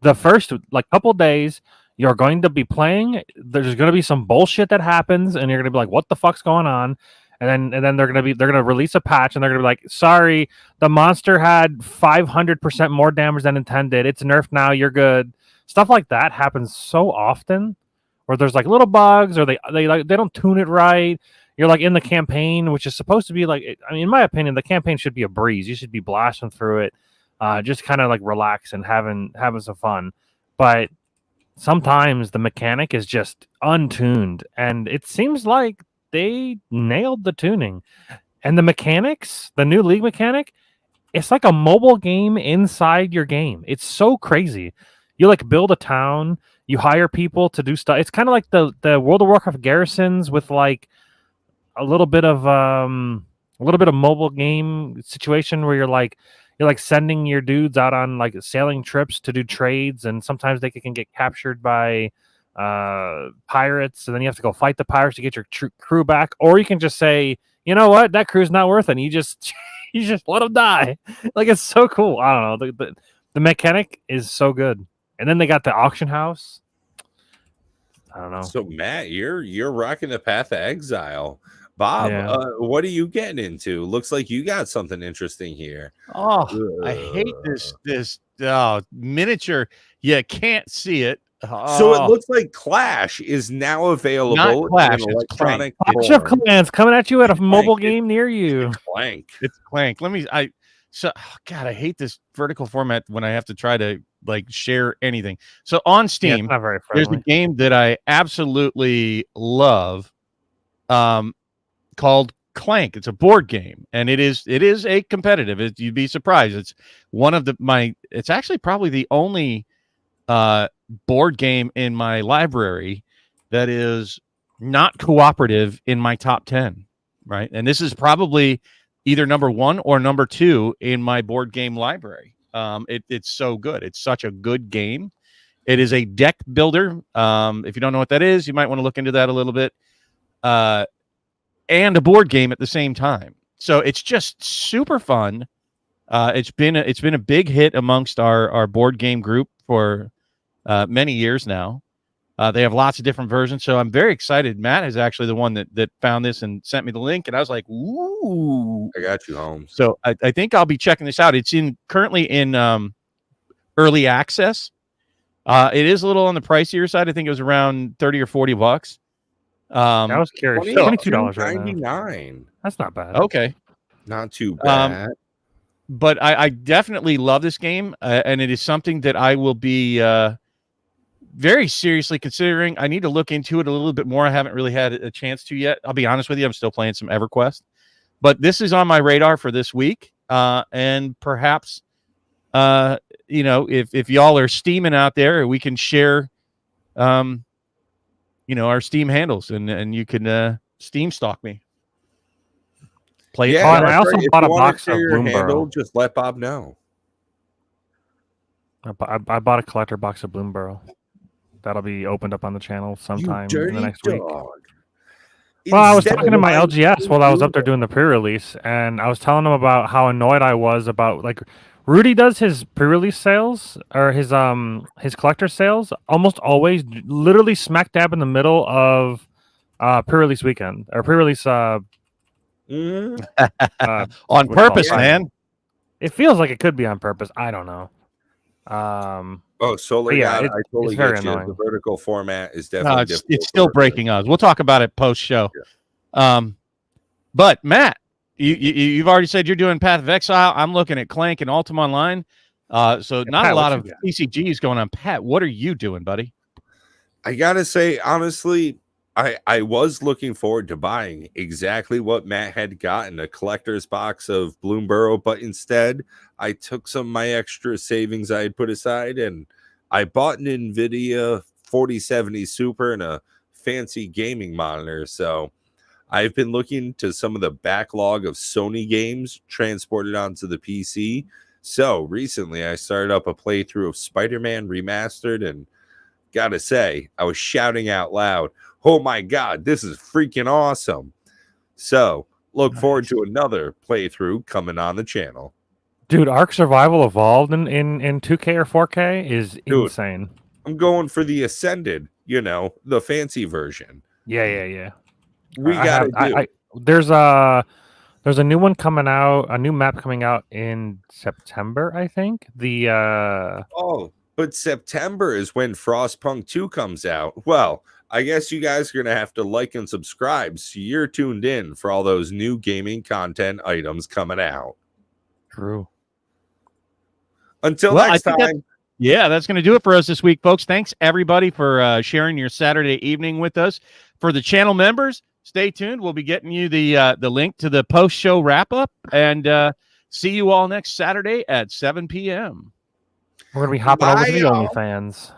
the first couple days you're going to be playing. There's going to be some bullshit that happens, and you're going to be like, "What the fuck's going on?" And then they're going to release a patch, and they're going to be like, "Sorry, the monster had 500% more damage than intended. It's nerfed now. You're good." Stuff like that happens so often, where there's little bugs, or they don't tune it right. You're in the campaign, which is supposed to be in my opinion, the campaign should be a breeze. You should be blasting through it, just kind of relax and having some fun. But sometimes the mechanic is just untuned, and it seems like they nailed the tuning. And the mechanics, the new league mechanic, it's like a mobile game inside your game. It's so crazy. You build a town, you hire people to do stuff. It's kind of like the World of Warcraft garrisons with a little bit of mobile game situation where you're sending your dudes out on sailing trips to do trades, and sometimes they can get captured by pirates, and then you have to go fight the pirates to get your crew back, or you can just say, you know what, that crew's not worth it, and you just let them die. It's so cool. I don't know, the mechanic is so good. And then they got the auction house. I don't know. So Matt, you're rocking the Path of Exile. Bob, what are you getting into? Looks like you got something interesting here. Oh, I hate this miniature. You can't see it. So it looks like Clash is now available. Not Clash, in it's electronic Clash of Clans coming at you at a mobile game near you. Clank. It's Clank. God, I hate this vertical format when I have to try to share anything. So on Steam, not very there's friendly. a game that I absolutely love, called Clank. It's a board game, and it is a competitive. You'd be surprised. It's one of it's actually probably the only board game in my library that is not cooperative in my top 10, right? And this is probably either number 1 or number 2 in my board game library. It's so good. It's such a good game. It is a deck builder. If you don't know what that is, you might want to look into that a little bit. And a board game at the same time. So it's just super fun. It's been a big hit amongst our board game group for many years now. They have lots of different versions, so I'm very excited. Matt is actually the one that found this and sent me the link, and I was like, "Ooh!" I got you, Holmes. So I think I'll be checking this out. It's currently in early access. It is a little on the pricier side. I think it was around $30 or $40. I was curious. $22 right now. That's not bad. Okay, not too bad. But I definitely love this game, and it is something that I will be very seriously considering. I need to look into it a little bit more. I haven't really had a chance to yet. I'll be honest with you. I'm still playing some EverQuest, but this is on my radar for this week. And perhaps, if y'all are steaming out there, we can share, our Steam handles, and you can Steam stock me. Play. Yeah, I also bought a box of Bloomburrow. Just let Bob know. I bought a collector box of Bloomburrow. That'll be opened up on the channel sometime in the next week. Well, I was talking to my LGS while I was up there doing the pre-release, and I was telling them about how annoyed I was about Rudy does his pre-release sales or his collector sales almost always literally smack dab in the middle of pre-release weekend or pre-release on purpose, man. It feels like it could be on purpose. I don't know. Solar yeah, God, I totally get you. The vertical format is definitely it's still breaking us. We'll talk about it post show. Yeah. But Matt, you've already said you're doing Path of Exile. I'm looking at Clank and Ultima Online. So not Pat, a lot of TCGs going on. Pat, what are you doing, buddy? I gotta say, honestly, I was looking forward to buying exactly what Matt had gotten, a collector's box of Bloomborough, but instead I took some of my extra savings I had put aside and I bought an NVIDIA 4070 Super and a fancy gaming monitor. So I've been looking to some of the backlog of Sony games transported onto the PC. So recently I started up a playthrough of Spider-Man Remastered, and gotta say, I was shouting out loud, "Oh my god, this is freaking awesome." So look forward to another playthrough coming on the channel. Dude, Ark Survival Evolved in 2K or 4K is Dude. insane. I'm going for the Ascended, the fancy version. Yeah. We there's a new one coming out, a new map coming out in September, I think. But September is when Frostpunk 2 comes out. Well, I guess you guys are going to have to like and subscribe so you're tuned in for all those new gaming content items coming out. True. Until next time. That's going to do it for us this week, folks. Thanks, everybody, for sharing your Saturday evening with us. For the channel members, stay tuned. We'll be getting you the link to the post-show wrap-up, and see you all next Saturday at 7 p.m. We're going to be hopping over to the OnlyFans.